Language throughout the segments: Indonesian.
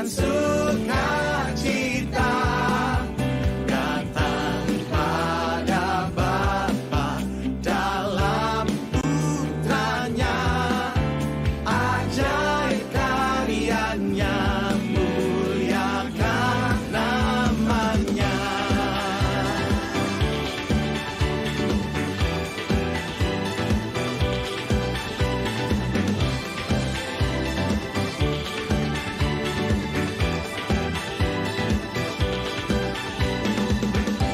dengan sukacita datang pada Bapa dalam putranya, ajaib karyanya, muliakan namanya.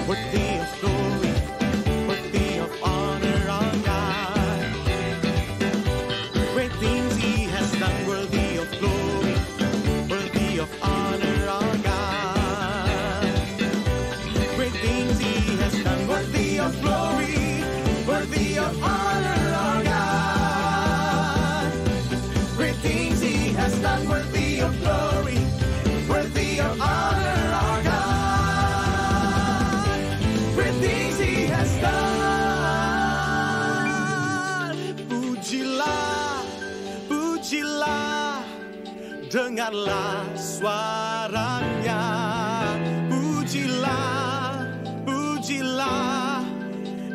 Worthy of glory, worthy of honor, our God. Great things He has done, worthy of glory, worthy of honor, our God. Great things He has done, worthy of glory, worthy of honor, our God. Great things He has done, worthy of glory, worthy of honor, our God. Great things He has done. Pujilah, pujilah, dengarlah suaranya. Pujilah, pujilah,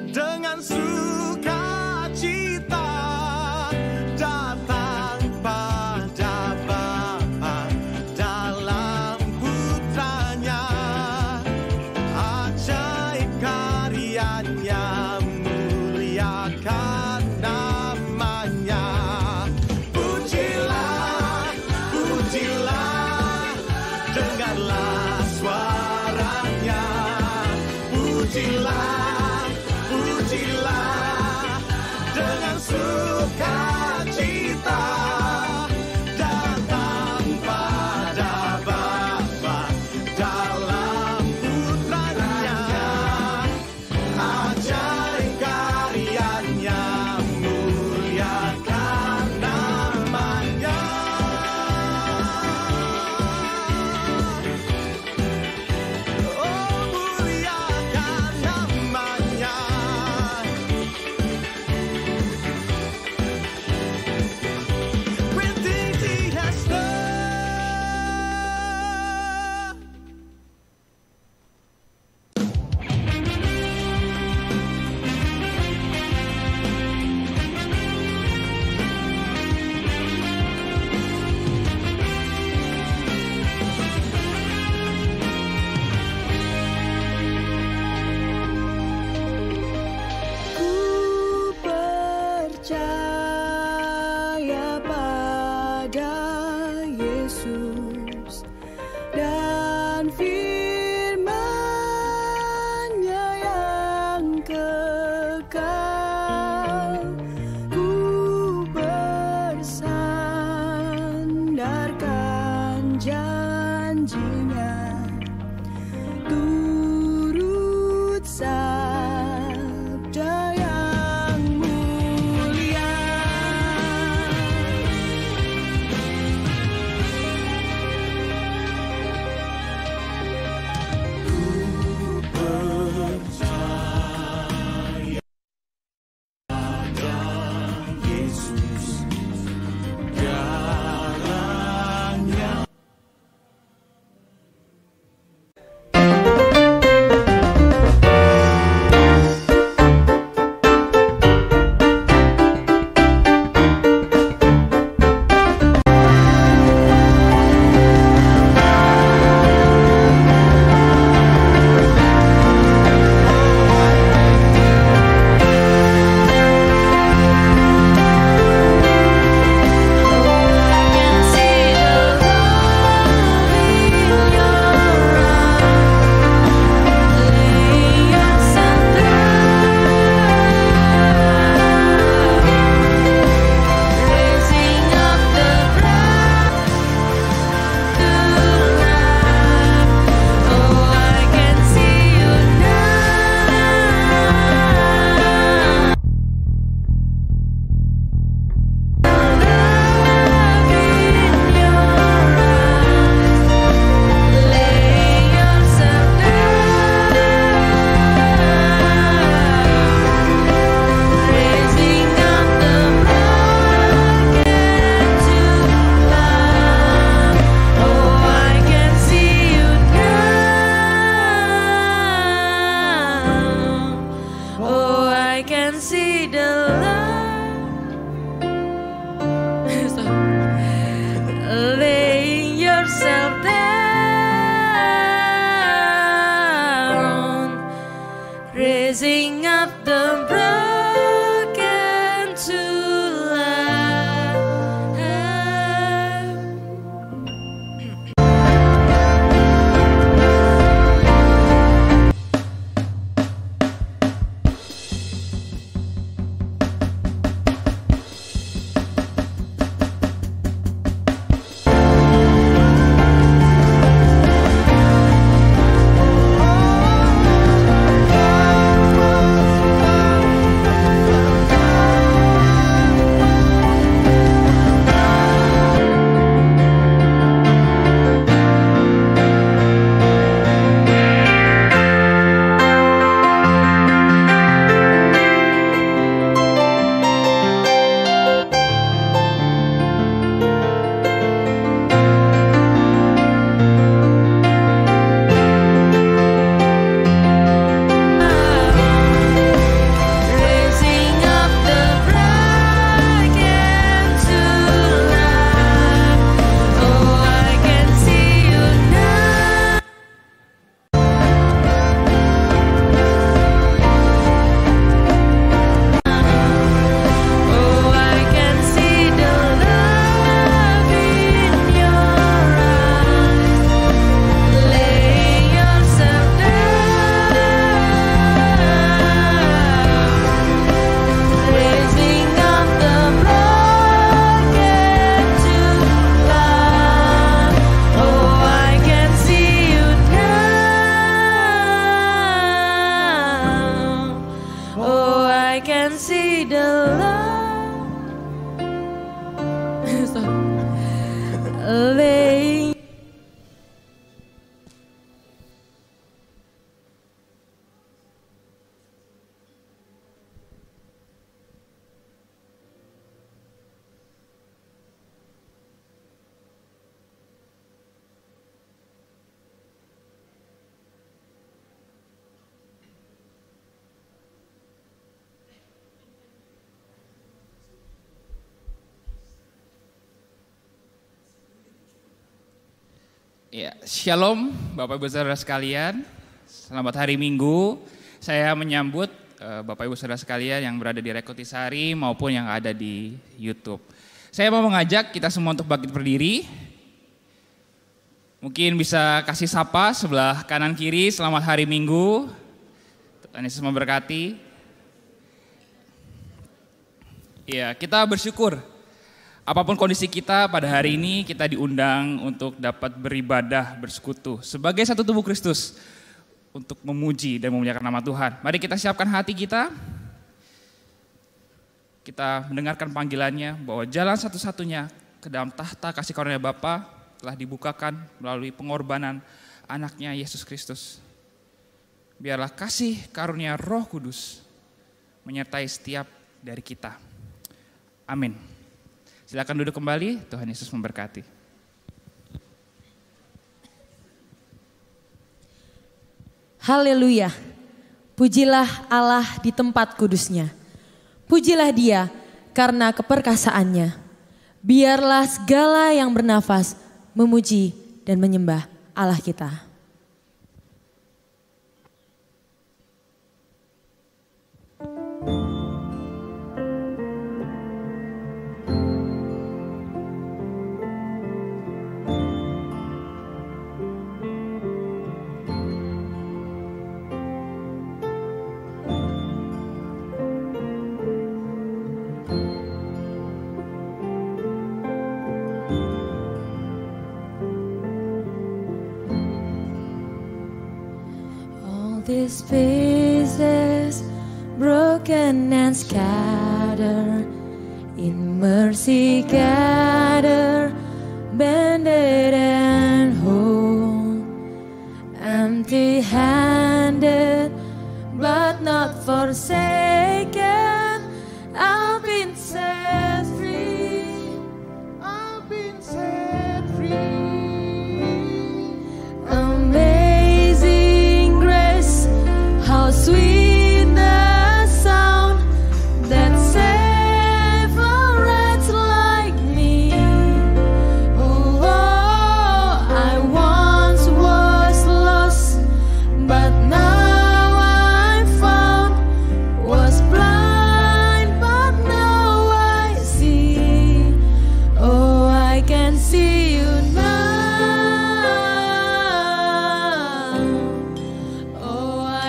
dengan sukacita datang pada Bapa dalam putranya, ajaib karyanya, muliakan namanya. Pujilah, pujilah, dengarlah suaranya. Pujilah, pujilah, dengan sukacita datang pada Bapa dalam putranya, ajaib karyanya, muliakan namanya. Oh, muliakan namanya. Great things He has done. Ku percaya pada Yesus dan firman-Nya yang kekal. Ku bersandarkan janji-Nya, turut sabda yang mulia. Percaya pada Yesus, jalannya Ya, Shalom Bapak Ibu Saudara sekalian. Selamat hari Minggu. Saya menyambut Bapak Ibu Saudara sekalian yang berada di Rekotisari maupun yang ada di YouTube. Saya mau mengajak kita semua untuk bangkit berdiri. Mungkin bisa kasih sapa sebelah kanan kiri, selamat hari Minggu. Tuhan Yesus memberkati. Ya, kita bersyukur. Apapun kondisi kita pada hari ini, kita diundang untuk dapat beribadah, bersekutu sebagai satu tubuh Kristus untuk memuji dan memuliakan nama Tuhan. Mari kita siapkan hati kita. Kita mendengarkan panggilannya bahwa jalan satu-satunya ke dalam tahta kasih karunia Bapa telah dibukakan melalui pengorbanan anaknya Yesus Kristus. Biarlah kasih karunia Roh Kudus menyertai setiap dari kita. Amin. Silakan duduk kembali, Tuhan Yesus memberkati. Haleluya, pujilah Allah di tempat kudusnya. Pujilah Dia karena keperkasaannya. Biarlah segala yang bernafas memuji dan menyembah Allah kita. These pieces broken and scattered, in mercy gather, bended and whole, empty-handed but not forsaken. I've been set free, I've been set free. How sweet the sound that saved a wretch like me. Oh, I once was lost, but now I'm found. Was blind, but now I see. Oh, I can see you now.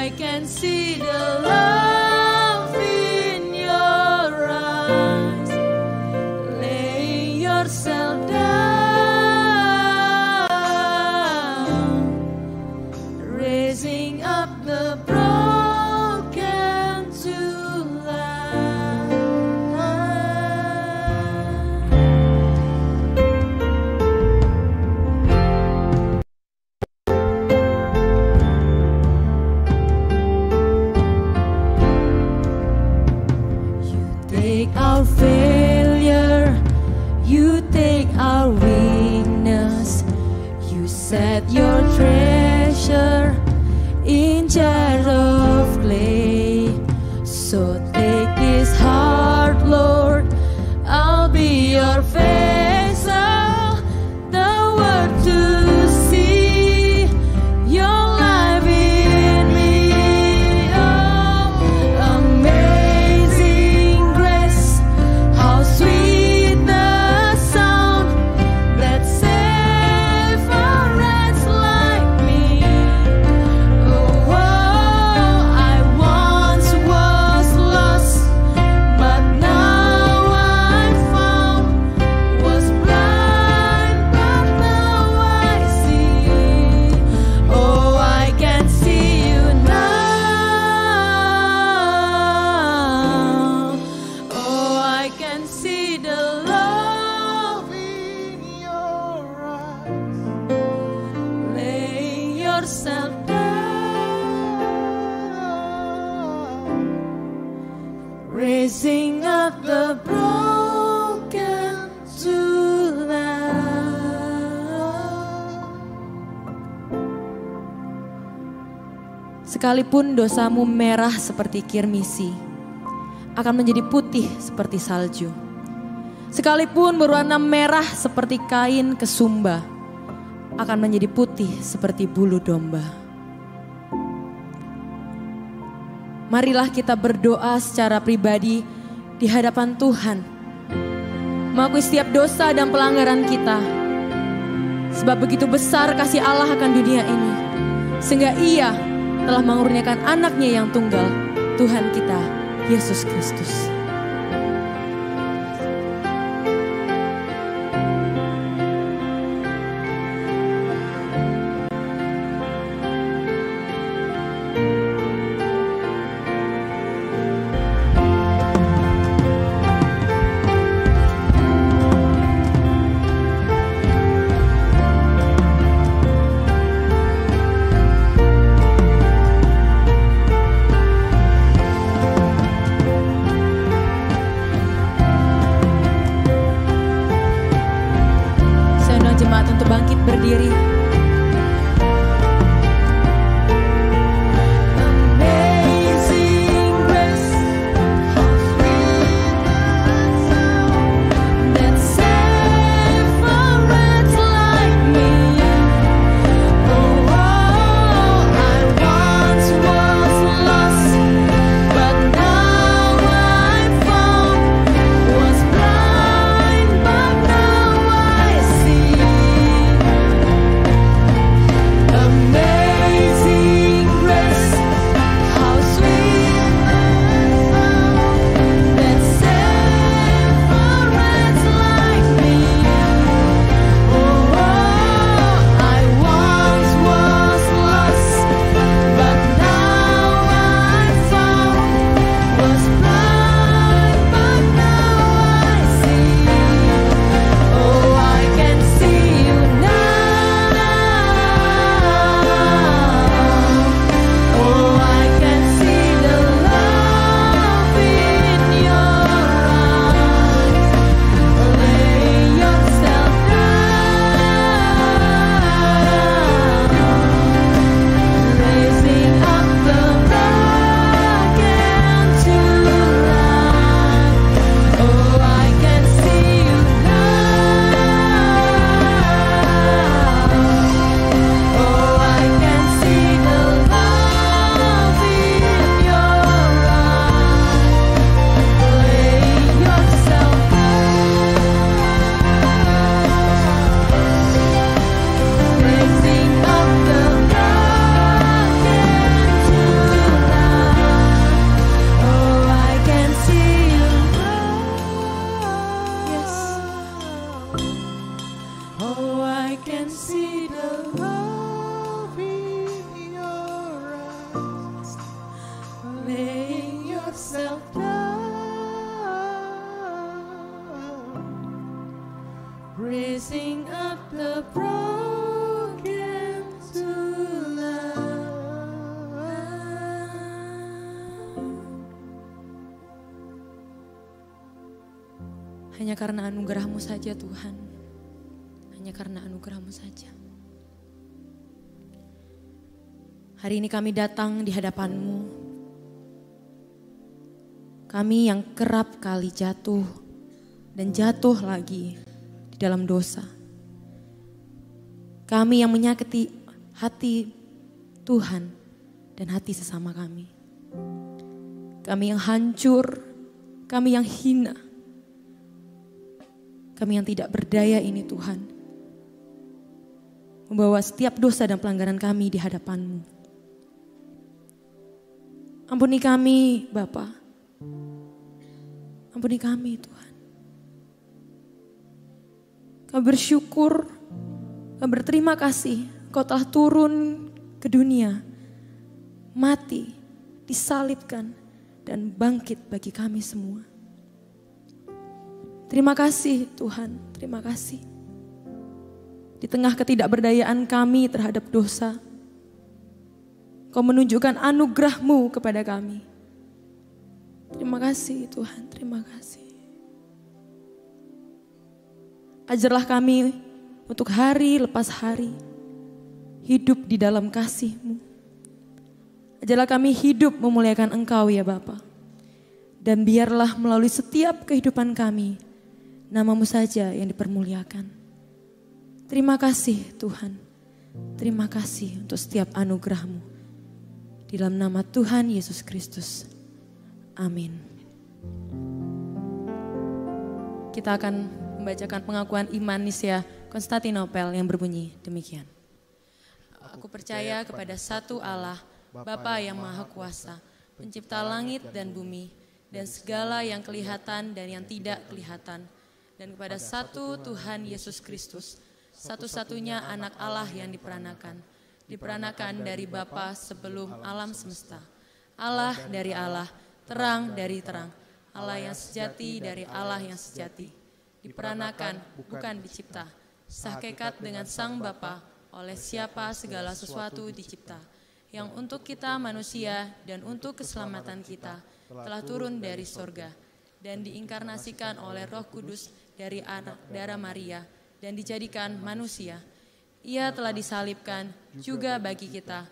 I can see the love in your eyes. Lay yourself down, raising up the broken to life. Take our failure, you take our weakness, you set your treasure in jars of clay. So take this heart, Lord, I'll be your vessel, the word to see your life in me. Oh, amazing grace, how sweet the sound that saved a wretch like me. Oh, I once was lost, but now I'm found. Was blind, but now I see. Oh, I can see you now. Oh, I can see the love in your eyes. Lay yourself down, raising up the broken to life. Sekalipun dosamu merah seperti kirmisi, akan menjadi putih seperti salju. Sekalipun berwarna merah seperti kain kesumba, akan menjadi putih seperti bulu domba. Marilah kita berdoa secara pribadi di hadapan Tuhan, mengakui setiap dosa dan pelanggaran kita. Sebab begitu besar kasih Allah akan dunia ini, sehingga Ia telah mengurniakan anaknya yang tunggal, Tuhan kita, Yesus Kristus. Raising up the broken to life. Hanya karena anugerah-Mu saja Tuhan. Hanya karena anugerah-Mu saja. Hari ini kami datang di hadapan-Mu. Kami yang kerap kali jatuh dan jatuh lagi di dalam dosa. Kami yang menyakiti hati Tuhan dan hati sesama kami. Kami yang hancur, kami yang hina. Kami yang tidak berdaya ini Tuhan. Membawa setiap dosa dan pelanggaran kami di hadapan-Mu. Ampuni kami Bapa. Ampuni kami Tuhan. Kami bersyukur, kami berterima kasih Kau telah turun ke dunia, mati, disalibkan, dan bangkit bagi kami semua. Terima kasih Tuhan, terima kasih. Di tengah ketidakberdayaan kami terhadap dosa, Kau menunjukkan anugerah-Mu kepada kami. Terima kasih Tuhan, terima kasih. Ajarlah kami untuk hari lepas hari hidup di dalam kasih-Mu. Ajarlah kami hidup memuliakan Engkau ya Bapa. Dan biarlah melalui setiap kehidupan kami, nama-Mu saja yang dipermuliakan. Terima kasih Tuhan. Terima kasih untuk setiap anugerah-Mu. Di dalam nama Tuhan Yesus Kristus. Amin. Kita akan membacakan pengakuan iman Nisia Konstantinopel yang berbunyi demikian. Aku percaya kepada satu Allah, Bapa yang Maha Kuasa, pencipta langit dan bumi, dan segala yang kelihatan dan yang tidak kelihatan, dan kepada satu Tuhan Yesus Kristus, satu-satunya anak Allah yang diperanakan dari Bapa sebelum alam semesta. Allah dari Allah, terang dari terang, Allah yang sejati dari Allah yang sejati. Diperanakan, bukan dicipta, sehakikat dengan Sang Bapa, oleh siapa segala sesuatu dicipta, yang untuk kita manusia dan untuk keselamatan kita telah turun dari sorga, dan diinkarnasikan oleh Roh Kudus dari anak darah Maria, dan dijadikan manusia. Ia telah disalibkan juga bagi kita.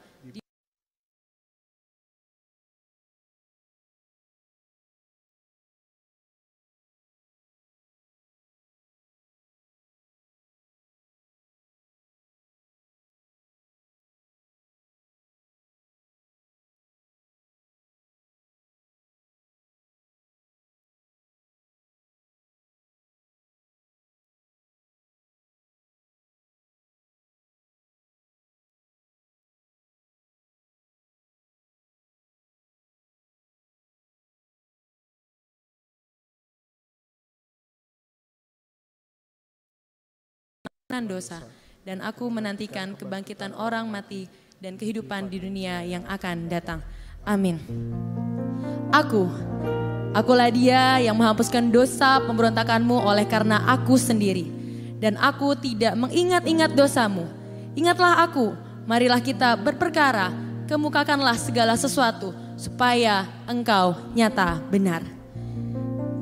Dosa, dan aku menantikan kebangkitan orang mati dan kehidupan di dunia yang akan datang. Amin. Akulah Dia yang menghapuskan dosa pemberontakanmu oleh karena aku sendiri, dan aku tidak mengingat-ingat dosamu. Ingatlah aku, marilah kita berperkara, kemukakanlah segala sesuatu supaya engkau nyata benar.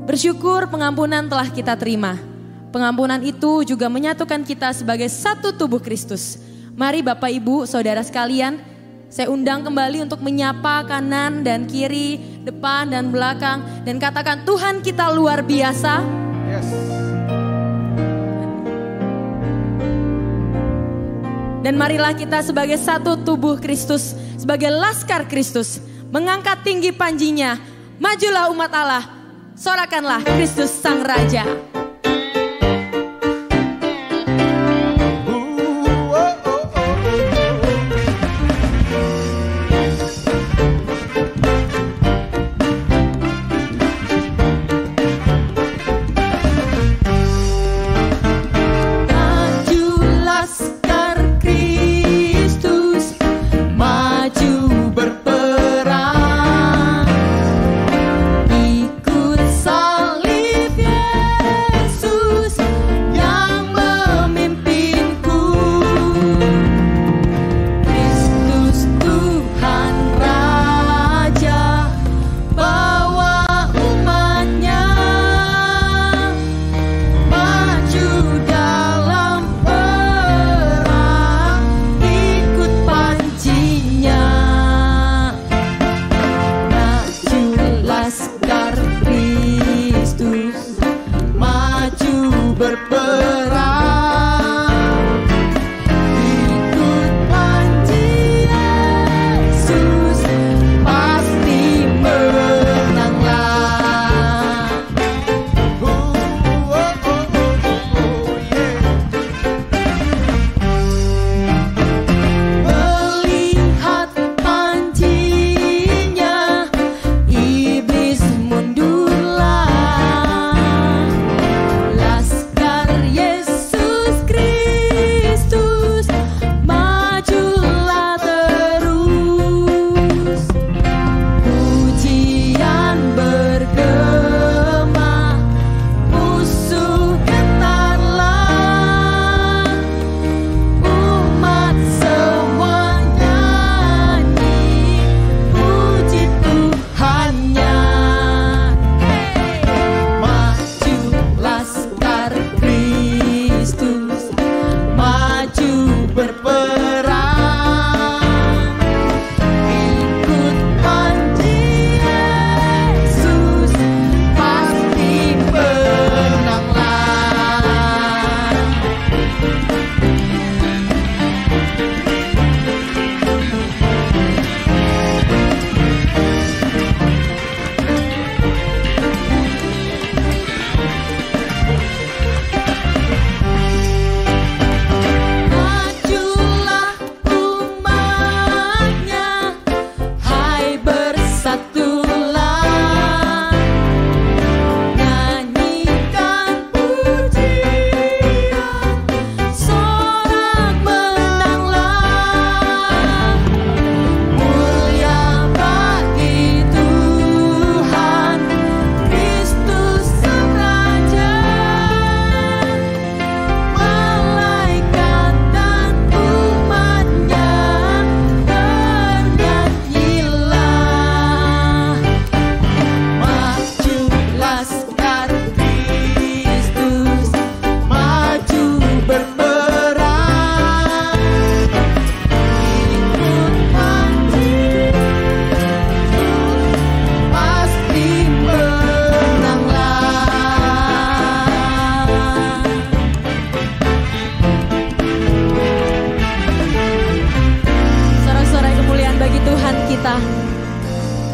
Bersyukur pengampunan telah kita terima. Pengampunan itu juga menyatukan kita sebagai satu tubuh Kristus. Mari Bapak Ibu, Saudara sekalian, saya undang kembali untuk menyapa kanan dan kiri, depan dan belakang, dan katakan Tuhan kita luar biasa. Yes. Dan marilah kita sebagai satu tubuh Kristus, sebagai laskar Kristus, mengangkat tinggi panjinya. Majulah umat Allah, sorakanlah Kristus Sang Raja. Ikut salib Yesus.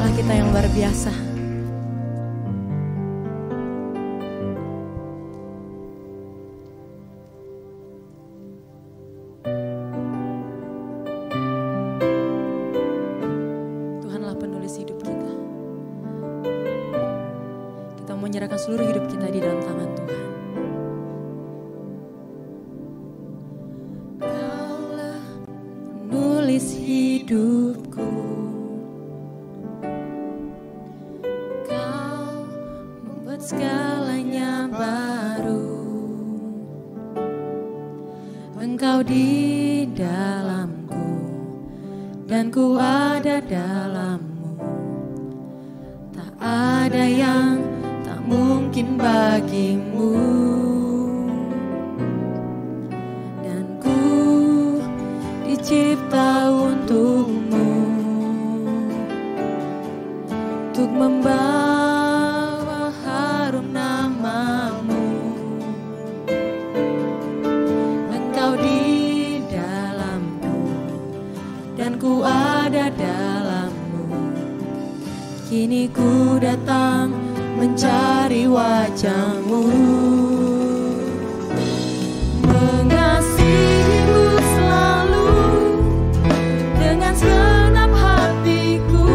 Allah kita yang luar biasa. Tuhanlah penulis hidup kita. Kita mau menyerahkan seluruh hidup kita di dalam tangan Tuhan. Kaulah penulis hidupku. Segalanya baru, Engkau di dalamku dan ku ada dalammu. Tak ada yang tak mungkin bagimu, dan ku dicipta untukmu, untuk membawa namamu. Engkau di dalamku dan ku ada dalammu. Kini ku datang mencari wajahmu, mengasihimu selalu dengan segenap hatiku.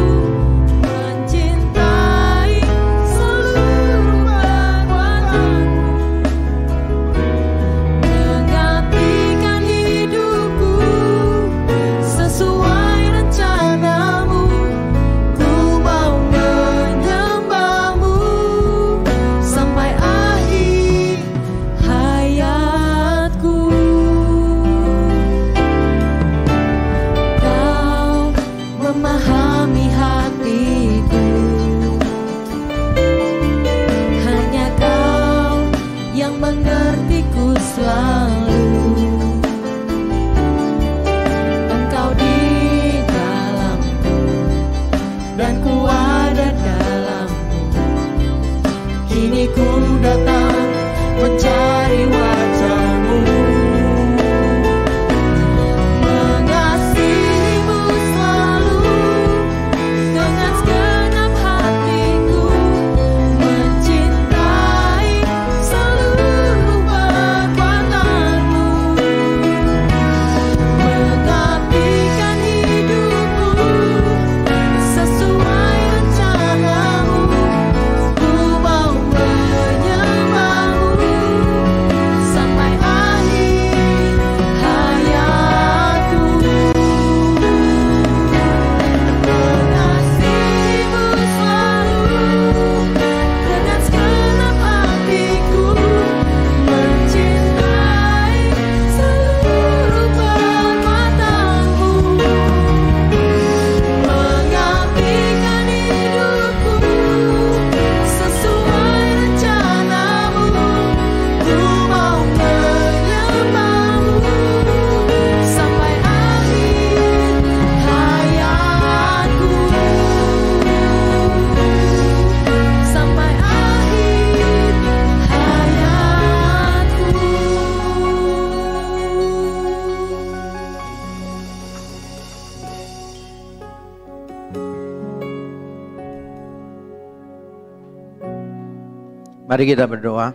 Mari kita berdoa.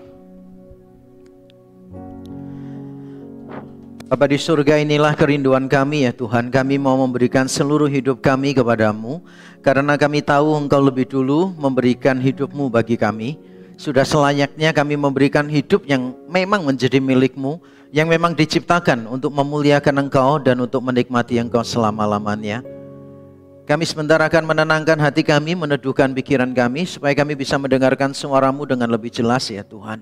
Bapa di surga, inilah kerinduan kami ya Tuhan. Kami mau memberikan seluruh hidup kami kepadamu, karena kami tahu Engkau lebih dulu memberikan hidupmu bagi kami. Sudah selayaknya kami memberikan hidup yang memang menjadi milikmu, yang memang diciptakan untuk memuliakan Engkau dan untuk menikmati Engkau selama-lamanya. Kami sebentar akan menenangkan hati kami, meneduhkan pikiran kami, supaya kami bisa mendengarkan suara-Mu dengan lebih jelas ya Tuhan.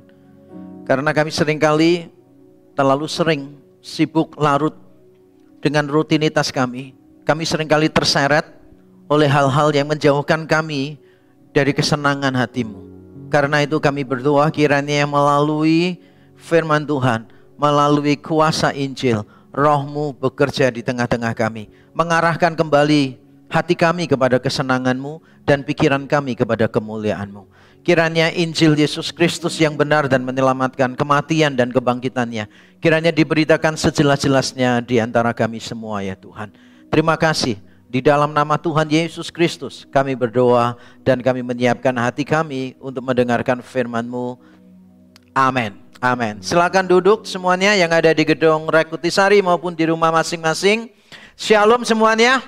Karena kami seringkali terlalu sering sibuk larut dengan rutinitas kami. Kami seringkali terseret oleh hal-hal yang menjauhkan kami dari kesenangan hati-Mu. Karena itu kami berdoa kiranya melalui firman Tuhan, melalui kuasa Injil, Roh-Mu bekerja di tengah-tengah kami, mengarahkan kembali hati kami kepada kesenangan-Mu dan pikiran kami kepada kemuliaan-Mu. Kiranya Injil Yesus Kristus yang benar dan menyelamatkan, kematian dan kebangkitannya, kiranya diberitakan sejelas-jelasnya di antara kami semua ya Tuhan. Terima kasih, Di dalam nama Tuhan Yesus Kristus kami berdoa dan kami menyiapkan hati kami untuk mendengarkan firman-Mu. Amin. Amin. Silakan duduk semuanya yang ada di gedung Rekutisari maupun di rumah masing-masing. Shalom semuanya.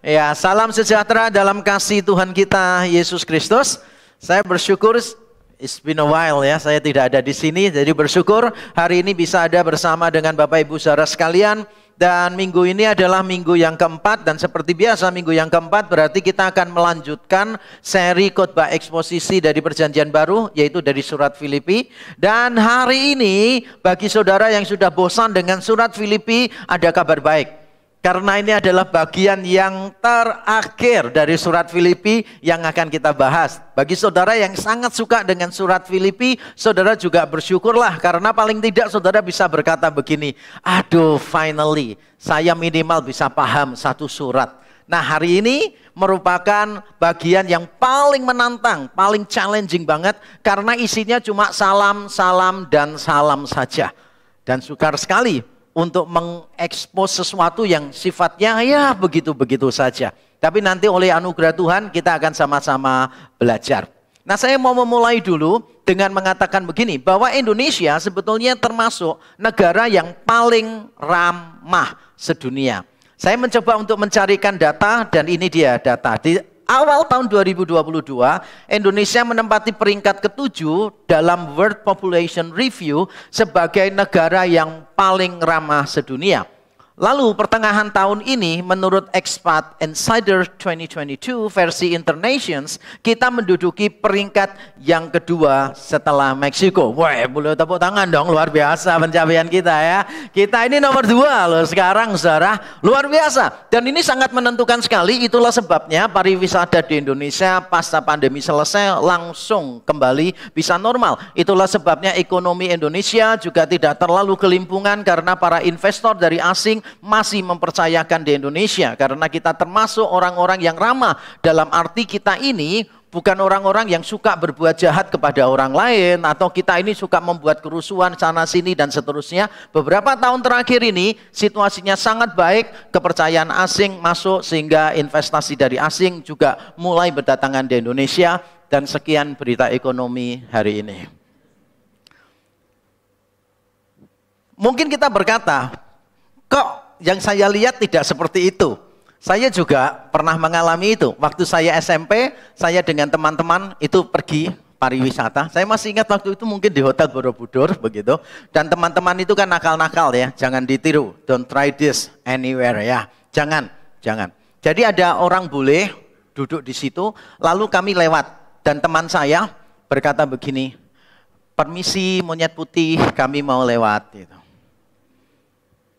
Ya, salam sejahtera dalam kasih Tuhan kita Yesus Kristus. Saya bersyukur, it's been a while ya, saya tidak ada di sini, jadi bersyukur hari ini bisa ada bersama dengan Bapak Ibu saudara sekalian. Dan minggu ini adalah minggu yang keempat, dan seperti biasa minggu yang keempat berarti kita akan melanjutkan seri khotbah eksposisi dari Perjanjian Baru, yaitu dari surat Filipi. Dan hari ini bagi saudara yang sudah bosan dengan surat Filipi, ada kabar baik. Karena ini adalah bagian yang terakhir dari surat Filipi yang akan kita bahas. Bagi saudara yang sangat suka dengan surat Filipi, saudara juga bersyukurlah. Karena paling tidak saudara bisa berkata begini, aduh finally saya minimal bisa paham satu surat. Nah hari ini merupakan bagian yang paling menantang, paling challenging banget. Karena isinya cuma salam, salam, dan salam saja. Dan sukar sekali untuk mengekspos sesuatu yang sifatnya ya begitu-begitu saja. Tapi nanti oleh anugerah Tuhan kita akan sama-sama belajar. Nah saya mau memulai dulu dengan mengatakan begini, bahwa Indonesia sebetulnya termasuk negara yang paling ramah sedunia. Saya mencoba untuk mencarikan data dan ini dia data. Di awal tahun 2022, Indonesia menempati peringkat ke-7 dalam World Population Review sebagai negara yang paling ramah sedunia. Lalu pertengahan tahun ini menurut Expat Insider 2022 versi Internations, kita menduduki peringkat yang kedua setelah Meksiko. Wah, boleh tepuk tangan dong, luar biasa pencapaian kita ya. Kita ini nomor 2 loh sekarang saudara, luar biasa. Dan ini sangat menentukan sekali, itulah sebabnya pariwisata di Indonesia pasca pandemi selesai langsung kembali bisa normal. Itulah sebabnya ekonomi Indonesia juga tidak terlalu kelimpungan karena para investor dari asing masih mempercayakan di Indonesia, karena kita termasuk orang-orang yang ramah. Dalam arti kita ini bukan orang-orang yang suka berbuat jahat kepada orang lain, atau kita ini suka membuat kerusuhan sana sini dan seterusnya. Beberapa tahun terakhir ini situasinya sangat baik, kepercayaan asing masuk sehingga investasi dari asing juga mulai berdatangan di Indonesia. Dan sekian berita ekonomi hari ini. Mungkin kita berkata, kok yang saya lihat tidak seperti itu. Saya juga pernah mengalami itu. Waktu saya SMP, saya dengan teman-teman itu pergi pariwisata. Saya masih ingat waktu itu mungkin di Hotel Borobudur begitu. Dan teman-teman itu kan nakal-nakal ya, jangan ditiru. Don't try this anywhere ya. Jangan. Jadi ada orang bule duduk di situ, lalu kami lewat. Dan teman saya berkata begini, permisi monyet putih, kami mau lewat gitu.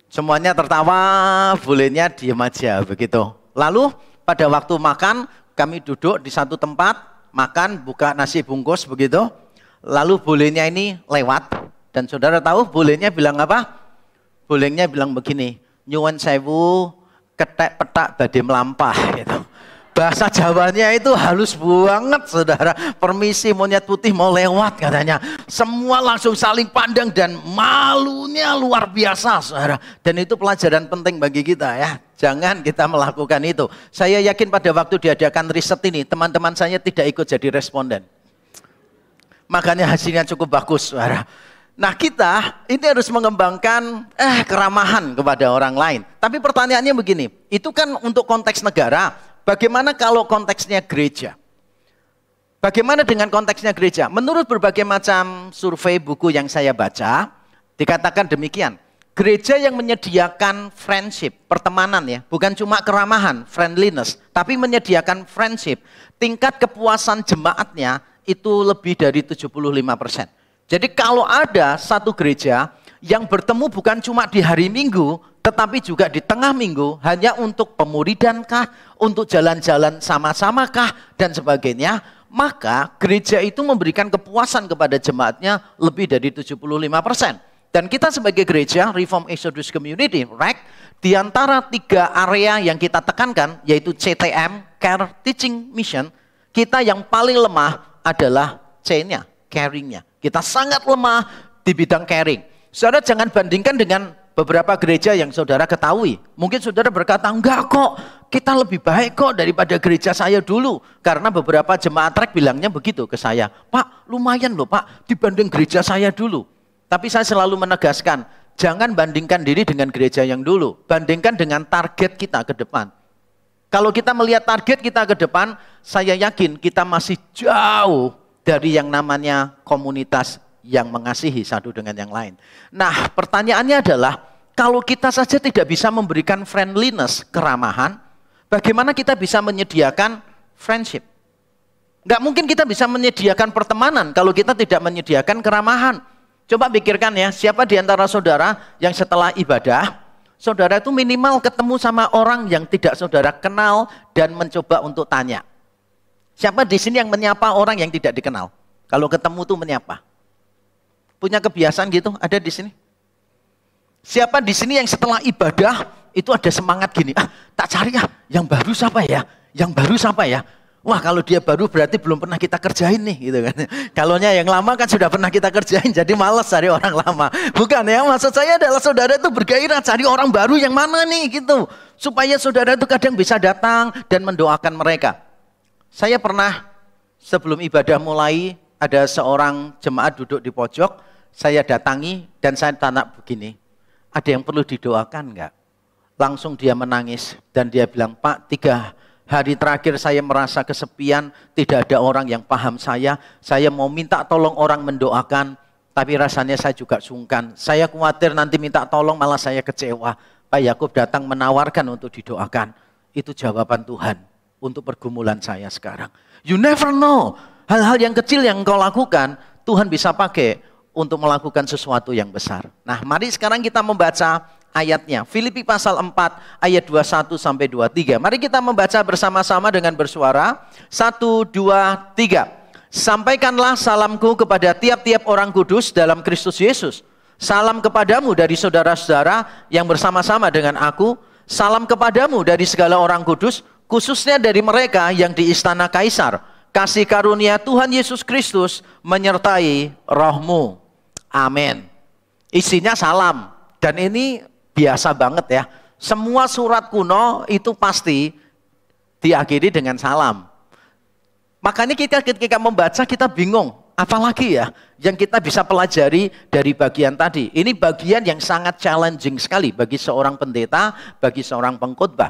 Semuanya tertawa, bulenya diam aja begitu. Lalu pada waktu makan kami duduk di satu tempat, makan, buka nasi bungkus begitu. Lalu bulenya ini lewat dan saudara tahu bulenya bilang apa? Bulenya bilang begini, nyuwun sewu, ketek petak badhe melampah gitu. Bahasa Jawanya itu halus banget saudara. Permisi monyet putih mau lewat katanya. Semua langsung saling pandang dan malunya luar biasa saudara. Dan itu pelajaran penting bagi kita ya. Jangan kita melakukan itu. Saya yakin pada waktu diadakan riset ini teman-teman saya tidak ikut jadi responden. Makanya hasilnya cukup bagus saudara. Nah kita ini harus mengembangkan keramahan kepada orang lain. Tapi pertanyaannya begini, itu kan untuk konteks negara. Bagaimana kalau konteksnya gereja? Bagaimana dengan konteksnya gereja? Menurut berbagai macam survei buku yang saya baca, dikatakan demikian. Gereja yang menyediakan friendship, pertemanan ya, bukan cuma keramahan, friendliness, tapi menyediakan friendship. Tingkat kepuasan jemaatnya itu lebih dari 75%. Jadi kalau ada satu gereja yang bertemu bukan cuma di hari Minggu, tetapi juga di tengah minggu, hanya untuk pemuridan kah, untuk jalan-jalan sama-sama kah, dan sebagainya, maka gereja itu memberikan kepuasan kepada jemaatnya lebih dari 75%. Dan kita sebagai gereja, Reformed Exodus Community, REC, di antara 3 area yang kita tekankan, yaitu CTM, Care, Teaching, Mission, kita yang paling lemah adalah C-nya, caring-nya. Kita sangat lemah di bidang caring. Saudara jangan bandingkan dengan beberapa gereja yang saudara ketahui. Mungkin saudara berkata, enggak kok, kita lebih baik kok daripada gereja saya dulu. Karena beberapa jemaat trek bilangnya begitu ke saya. Pak, lumayan loh Pak, dibanding gereja saya dulu. Tapi saya selalu menegaskan, jangan bandingkan diri dengan gereja yang dulu. Bandingkan dengan target kita ke depan. Kalau kita melihat target kita ke depan, saya yakin kita masih jauh dari yang namanya komunitas yang mengasihi satu dengan yang lain. Nah, pertanyaannya adalah, kalau kita saja tidak bisa memberikan friendliness, keramahan, bagaimana kita bisa menyediakan friendship? Nggak mungkin kita bisa menyediakan pertemanan kalau kita tidak menyediakan keramahan. Coba pikirkan ya, siapa di antara saudara yang setelah ibadah, saudara itu minimal ketemu sama orang yang tidak saudara kenal dan mencoba untuk tanya. Siapa di sini yang menyapa orang yang tidak dikenal? Kalau ketemu tuh menyapa. Punya kebiasaan gitu? Ada di sini? Siapa di sini yang setelah ibadah itu ada semangat gini? Tak cari yang baru siapa ya? Yang baru siapa ya? Wah, kalau dia baru berarti belum pernah kita kerjain nih, gitu kan. Kalaunya yang lama kan sudah pernah kita kerjain, jadi malas cari orang lama. Bukan ya, maksud saya adalah saudara itu bergairah cari orang baru yang mana nih, gitu. Supaya saudara itu kadang bisa datang dan mendoakan mereka. Saya pernah sebelum ibadah mulai, ada seorang jemaat duduk di pojok, saya datangi dan saya tanya begini, ada yang perlu didoakan enggak? Langsung dia menangis dan dia bilang, Pak, 3 hari terakhir saya merasa kesepian, tidak ada orang yang paham saya mau minta tolong orang mendoakan, tapi rasanya saya juga sungkan. Saya khawatir nanti minta tolong malah saya kecewa. Pak Yakub datang menawarkan untuk didoakan. Itu jawaban Tuhan untuk pergumulan saya sekarang. You never know, hal-hal yang kecil yang engkau lakukan, Tuhan bisa pakai untuk melakukan sesuatu yang besar. Nah, mari sekarang kita membaca ayatnya. Filipi pasal 4 ayat 21 sampai 23. Mari kita membaca bersama-sama dengan bersuara. 1, 2, 3. Sampaikanlah salamku kepada tiap-tiap orang kudus dalam Kristus Yesus. Salam kepadamu dari saudara-saudara yang bersama-sama dengan aku. Salam kepadamu dari segala orang kudus, khususnya dari mereka yang di istana Kaisar. Kasih karunia Tuhan Yesus Kristus menyertai rohmu. Amin. Isinya salam. Dan ini biasa banget ya. Semua surat kuno itu pasti diakhiri dengan salam. Makanya kita ketika membaca kita bingung. Apalagi ya yang kita bisa pelajari dari bagian tadi. Ini bagian yang sangat challenging sekali bagi seorang pendeta, bagi seorang pengkhotbah.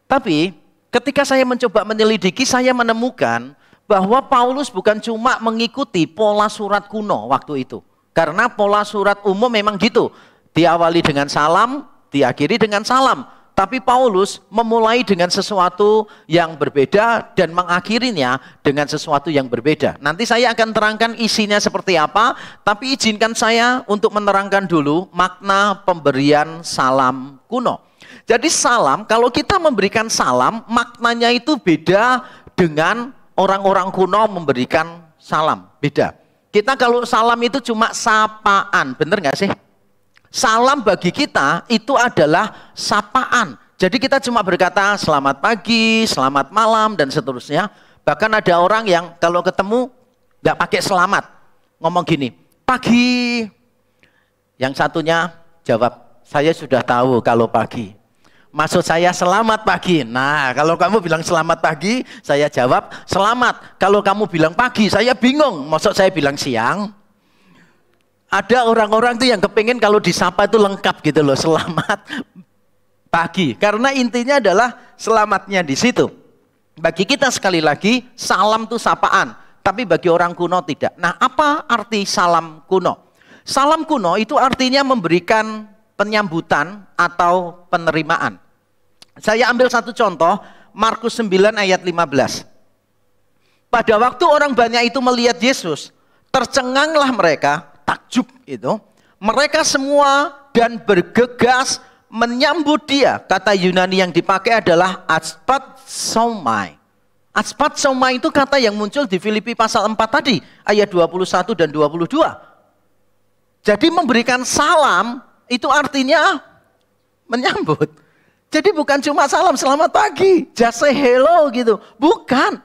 Tapi ketika saya mencoba menyelidiki, saya menemukan bahwa Paulus bukan cuma mengikuti pola surat kuno waktu itu. Karena pola surat umum memang gitu. Diawali dengan salam, diakhiri dengan salam. Tapi Paulus memulai dengan sesuatu yang berbeda dan mengakhirinya dengan sesuatu yang berbeda. Nanti saya akan terangkan isinya seperti apa, tapi izinkan saya untuk menerangkan dulu makna pemberian salam kuno. Jadi salam, kalau kita memberikan salam, maknanya itu beda dengan orang-orang kuno memberikan salam. Beda. Kita kalau salam itu cuma sapaan, bener nggak sih? Salam bagi kita itu adalah sapaan. Jadi kita cuma berkata selamat pagi, selamat malam, dan seterusnya. Bahkan ada orang yang kalau ketemu nggak pakai selamat. Ngomong gini, pagi. Yang satunya jawab, saya sudah tahu kalau pagi. Maksud saya selamat pagi. Nah, kalau kamu bilang selamat pagi, saya jawab selamat. Kalau kamu bilang pagi, saya bingung. Maksud saya bilang siang. Ada orang-orang tuh yang kepingin kalau disapa itu lengkap gitu loh, selamat pagi. Karena intinya adalah selamatnya di situ. Bagi kita sekali lagi, salam itu sapaan. Tapi bagi orang kuno tidak. Nah, apa arti salam kuno? Salam kuno itu artinya memberikan penyambutan atau penerimaan. Saya ambil satu contoh, Markus 9 ayat 15. Pada waktu orang banyak itu melihat Yesus, tercenganglah mereka, takjub itu, mereka semua dan bergegas menyambut dia. Kata Yunani yang dipakai adalah aspatsomai. Aspatsomai itu kata yang muncul di Filipi pasal 4 tadi, ayat 21 dan 22. Jadi memberikan salam itu artinya menyambut. Jadi bukan cuma salam selamat pagi, just say hello gitu. Bukan.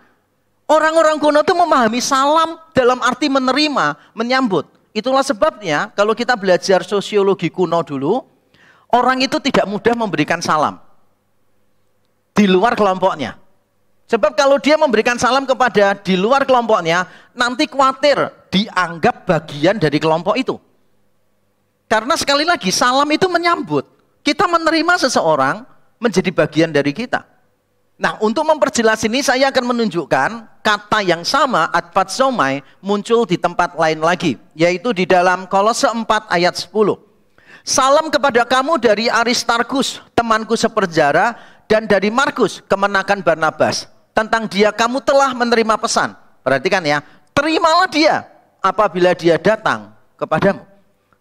Orang-orang kuno itu memahami salam dalam arti menerima, menyambut. Itulah sebabnya kalau kita belajar sosiologi kuno dulu, orang itu tidak mudah memberikan salam di luar kelompoknya. Sebab kalau dia memberikan salam kepada di luar kelompoknya, nanti khawatir dianggap bagian dari kelompok itu. Karena sekali lagi, salam itu menyambut. Kita menerima seseorang menjadi bagian dari kita. Nah, untuk memperjelas ini saya akan menunjukkan kata yang sama, atpatsomai, muncul di tempat lain lagi. Yaitu di dalam Kolose 4 ayat 10. Salam kepada kamu dari Aristarkus, temanku sepenjara, dan dari Markus, kemenakan Barnabas. Tentang dia kamu telah menerima pesan. Perhatikan ya, terimalah dia apabila dia datang kepadamu.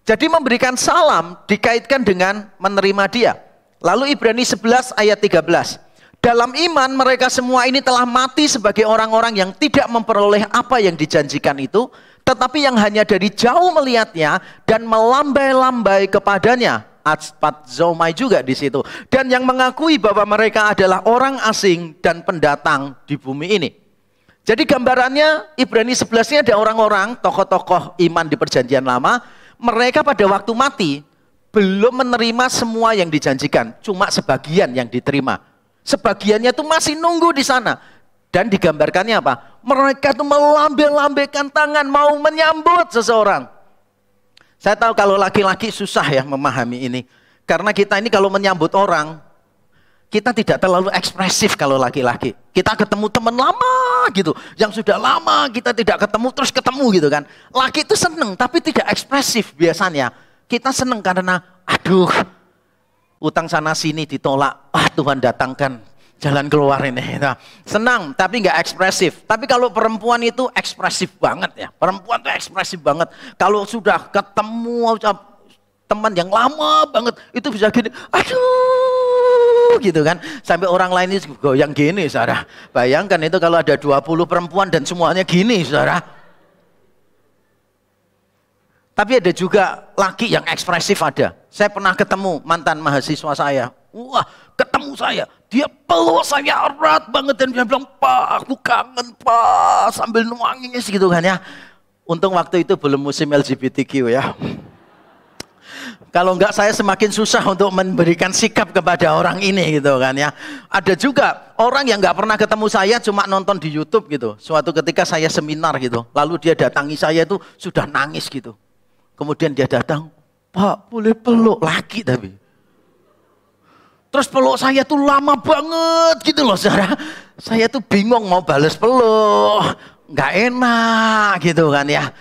Jadi memberikan salam dikaitkan dengan menerima dia. Lalu Ibrani 11 ayat 13. Dalam iman mereka semua ini telah mati sebagai orang-orang yang tidak memperoleh apa yang dijanjikan itu, tetapi yang hanya dari jauh melihatnya dan melambai-lambai kepadanya. Atpatsomai juga di situ. Dan yang mengakui bahwa mereka adalah orang asing dan pendatang di bumi ini. Jadi gambarannya Ibrani 11 ini ada orang-orang, tokoh-tokoh iman di perjanjian lama. Mereka pada waktu mati belum menerima semua yang dijanjikan. Cuma sebagian yang diterima. Sebagiannya itu masih nunggu di sana. Dan digambarkannya apa? Mereka itu melambai-lambaikan tangan mau menyambut seseorang. Saya tahu kalau laki-laki susah ya memahami ini. Karena kita ini kalau menyambut orang, kita tidak terlalu ekspresif kalau laki-laki. Kita ketemu teman lama gitu. Yang sudah lama kita tidak ketemu, terus ketemu gitu kan. Laki itu seneng tapi tidak ekspresif biasanya. Kita seneng karena aduh, utang sana sini ditolak. Tuhan datangkan jalan keluar ini. Nah, senang tapi nggak ekspresif. Tapi kalau perempuan itu ekspresif banget ya. Perempuan tuh ekspresif banget. Kalau sudah ketemu teman yang lama banget, itu bisa gini, aduh gitu kan. Sampai orang lain itu goyang gini, saudara. Bayangkan itu kalau ada 20 perempuan dan semuanya gini, saudara. Tapi ada juga laki yang ekspresif ada. Saya pernah ketemu mantan mahasiswa saya. Wah, ketemu saya. Dia peluk saya erat banget dan dia bilang, Pak, aku kangen Pak. Sambil nuangis gitu kan ya. Untung waktu itu belum musim LGBTQ ya. Kalau enggak saya semakin susah untuk memberikan sikap kepada orang ini gitu kan ya. Ada juga orang yang enggak pernah ketemu saya cuma nonton di YouTube gitu. Suatu ketika saya seminar gitu. Lalu dia datangi saya itu sudah nangis gitu. Kemudian dia datang, Pak boleh peluk, laki tapi. Terus peluk saya tuh lama banget gitu loh saudara. Saya tuh bingung mau balas peluk. Nggak enak gitu kan ya.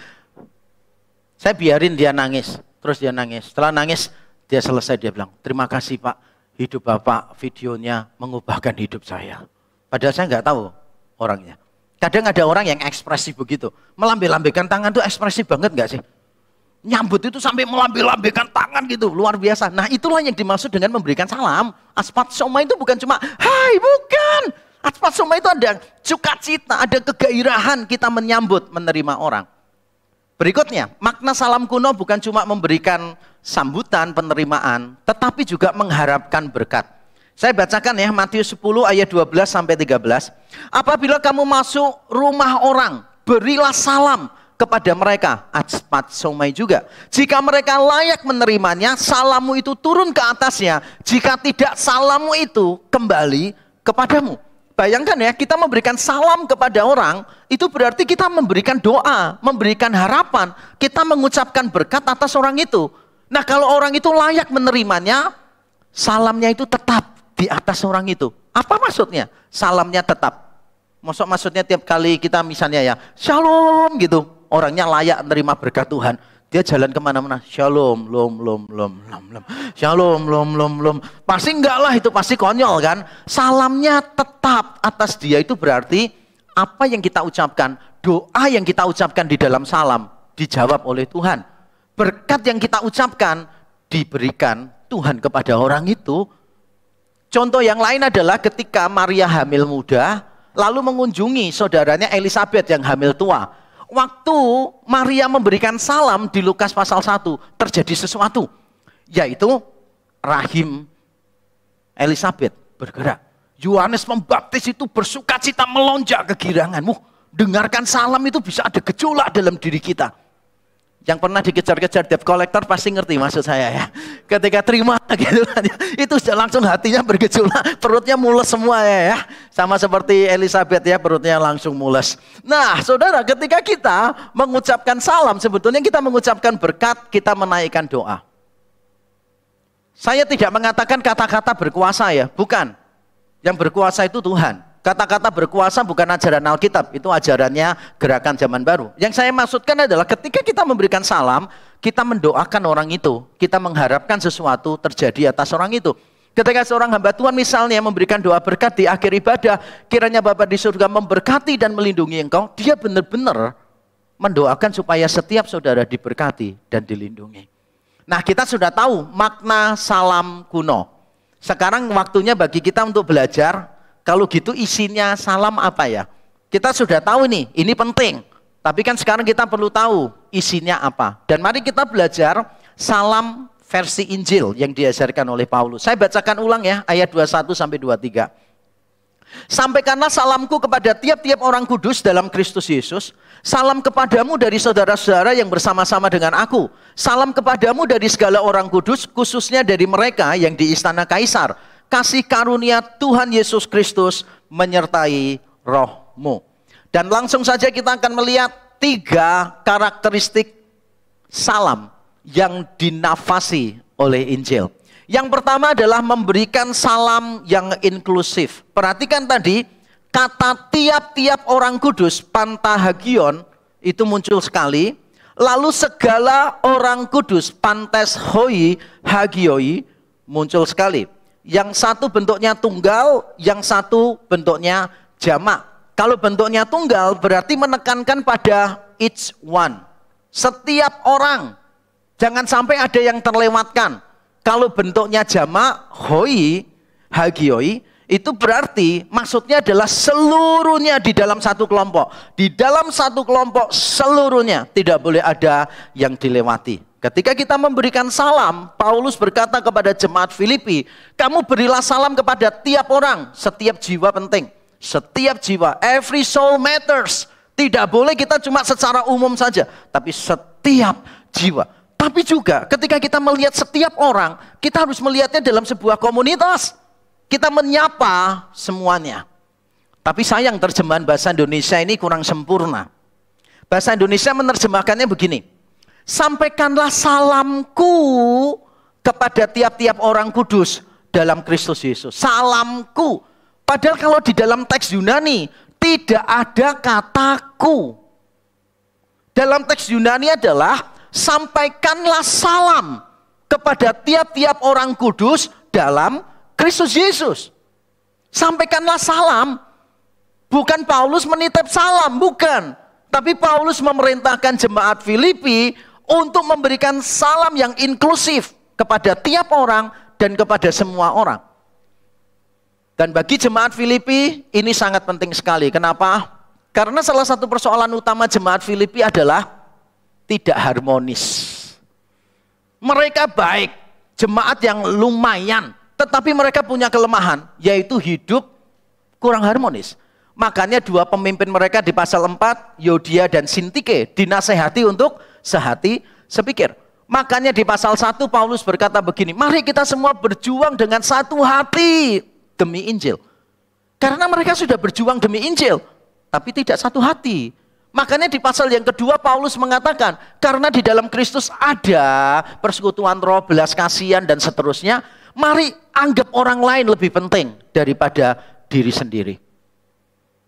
Saya biarin dia nangis. Terus dia nangis. Setelah nangis dia selesai dia bilang, terima kasih Pak. Hidup Bapak videonya mengubahkan hidup saya. Padahal saya nggak tahu orangnya. Kadang ada orang yang ekspresif begitu. Melambai-lambaikan tangan tuh ekspresif banget nggak sih? Nyambut itu sampai melambai-lambaikan tangan gitu, luar biasa. Nah itulah yang dimaksud dengan memberikan salam. Atpatsomai itu bukan cuma, hai bukan. Atpatsomai itu ada sukacita, ada kegairahan kita menyambut, menerima orang. Berikutnya, makna salam kuno bukan cuma memberikan sambutan, penerimaan, tetapi juga mengharapkan berkat. Saya bacakan ya, Matius 10 ayat 12 sampai 13. Apabila kamu masuk rumah orang, berilah salam kepada mereka, atpatsomai juga. Jika mereka layak menerimanya, salammu itu turun ke atasnya. Jika tidak, salammu itu kembali kepadamu. Bayangkan ya, kita memberikan salam kepada orang, itu berarti kita memberikan doa, memberikan harapan. Kita mengucapkan berkat atas orang itu. Nah kalau orang itu layak menerimanya, salamnya itu tetap di atas orang itu. Apa maksudnya? Salamnya tetap. Maksudnya tiap kali kita misalnya ya, shalom gitu. Orangnya layak menerima berkat Tuhan. Dia jalan kemana-mana. Shalom, lom. Shalom, lom. Pasti enggak lah, itu pasti konyol kan. Salamnya tetap atas dia itu berarti apa yang kita ucapkan, doa yang kita ucapkan di dalam salam dijawab oleh Tuhan. Berkat yang kita ucapkan diberikan Tuhan kepada orang itu. Contoh yang lain adalah ketika Maria hamil muda, lalu mengunjungi saudaranya Elisabeth yang hamil tua. Waktu Maria memberikan salam di Lukas pasal 1, terjadi sesuatu. Yaitu rahim Elisabeth bergerak. Yohanes Pembaptis itu bersukacita melonjak kegirangan. Dengarkan salam itu bisa ada gejolak dalam diri kita. Yang pernah dikejar-kejar debt collector pasti ngerti maksud saya ya. Ketika terima gitu kan, itu sudah langsung hatinya bergejolak, perutnya mules semua ya. Sama seperti Elizabeth ya, perutnya langsung mules. Nah saudara, ketika kita mengucapkan salam, sebetulnya kita mengucapkan berkat, kita menaikkan doa. Saya tidak mengatakan kata-kata berkuasa ya, bukan. Yang berkuasa itu Tuhan. Kata-kata berkuasa bukan ajaran Alkitab, itu ajarannya gerakan zaman baru. Yang saya maksudkan adalah ketika kita memberikan salam, kita mendoakan orang itu, kita mengharapkan sesuatu terjadi atas orang itu. Ketika seorang hamba Tuhan misalnya memberikan doa berkat di akhir ibadah, kiranya Bapa di surga memberkati dan melindungi engkau, dia benar-benar mendoakan supaya setiap saudara diberkati dan dilindungi. Nah, kita sudah tahu makna salam kuno. Sekarang waktunya bagi kita untuk belajar. Kalau gitu isinya salam apa ya? Kita sudah tahu nih, ini penting. Tapi kan sekarang kita perlu tahu isinya apa. Dan mari kita belajar salam versi Injil yang diajarkan oleh Paulus. Saya bacakan ulang ya, ayat 21 sampai 23. Sampaikanlah salamku kepada tiap-tiap orang kudus dalam Kristus Yesus. Salam kepadamu dari saudara-saudara yang bersama-sama dengan aku. Salam kepadamu dari segala orang kudus, khususnya dari mereka yang di istana Kaisar. Kasih karunia Tuhan Yesus Kristus menyertai rohmu. Dan langsung saja kita akan melihat 3 karakteristik salam yang dinafasi oleh Injil. Yang pertama adalah memberikan salam yang inklusif. Perhatikan tadi, kata tiap-tiap orang kudus, pantahagion, itu muncul sekali. Lalu segala orang kudus, pantes hoi, hagioi, muncul sekali. Yang satu bentuknya tunggal, yang satu bentuknya jamak. Kalau bentuknya tunggal berarti menekankan pada each one. Setiap orang. Jangan sampai ada yang terlewatkan. Kalau bentuknya jamak, hoi, hagioi, itu berarti maksudnya adalah seluruhnya di dalam satu kelompok. Di dalam satu kelompok seluruhnya, tidak boleh ada yang dilewati. Ketika kita memberikan salam, Paulus berkata kepada jemaat Filipi, kamu berilah salam kepada tiap orang, setiap jiwa penting. Setiap jiwa, every soul matters. Tidak boleh kita cuma secara umum saja, tapi setiap jiwa. Tapi juga ketika kita melihat setiap orang, kita harus melihatnya dalam sebuah komunitas. Kita menyapa semuanya. Tapi sayang terjemahan bahasa Indonesia ini kurang sempurna. Bahasa Indonesia menerjemahkannya begini. Sampaikanlah salamku kepada tiap-tiap orang kudus dalam Kristus Yesus. Salamku. Padahal kalau di dalam teks Yunani tidak ada kataku. Dalam teks Yunani adalah sampaikanlah salam kepada tiap-tiap orang kudus dalam Kristus Yesus. Sampaikanlah salam. Bukan Paulus menitip salam, bukan. Tapi Paulus memerintahkan jemaat Filipi untuk memberikan salam yang inklusif kepada tiap orang dan kepada semua orang. Dan bagi jemaat Filipi ini sangat penting sekali. Kenapa? Karena salah satu persoalan utama jemaat Filipi adalah tidak harmonis. Mereka baik, jemaat yang lumayan, tetapi mereka punya kelemahan, yaitu hidup kurang harmonis. Makanya 2 pemimpin mereka di pasal 4, Yodia dan Sintike, dinasehati untuk sehati sepikir. Makanya di pasal 1 Paulus berkata begini, mari kita semua berjuang dengan satu hati demi Injil. Karena mereka sudah berjuang demi Injil, tapi tidak satu hati. Makanya di pasal yang kedua Paulus mengatakan, karena di dalam Kristus ada persekutuan roh, belas kasihan dan seterusnya, mari anggap orang lain lebih penting daripada diri sendiri.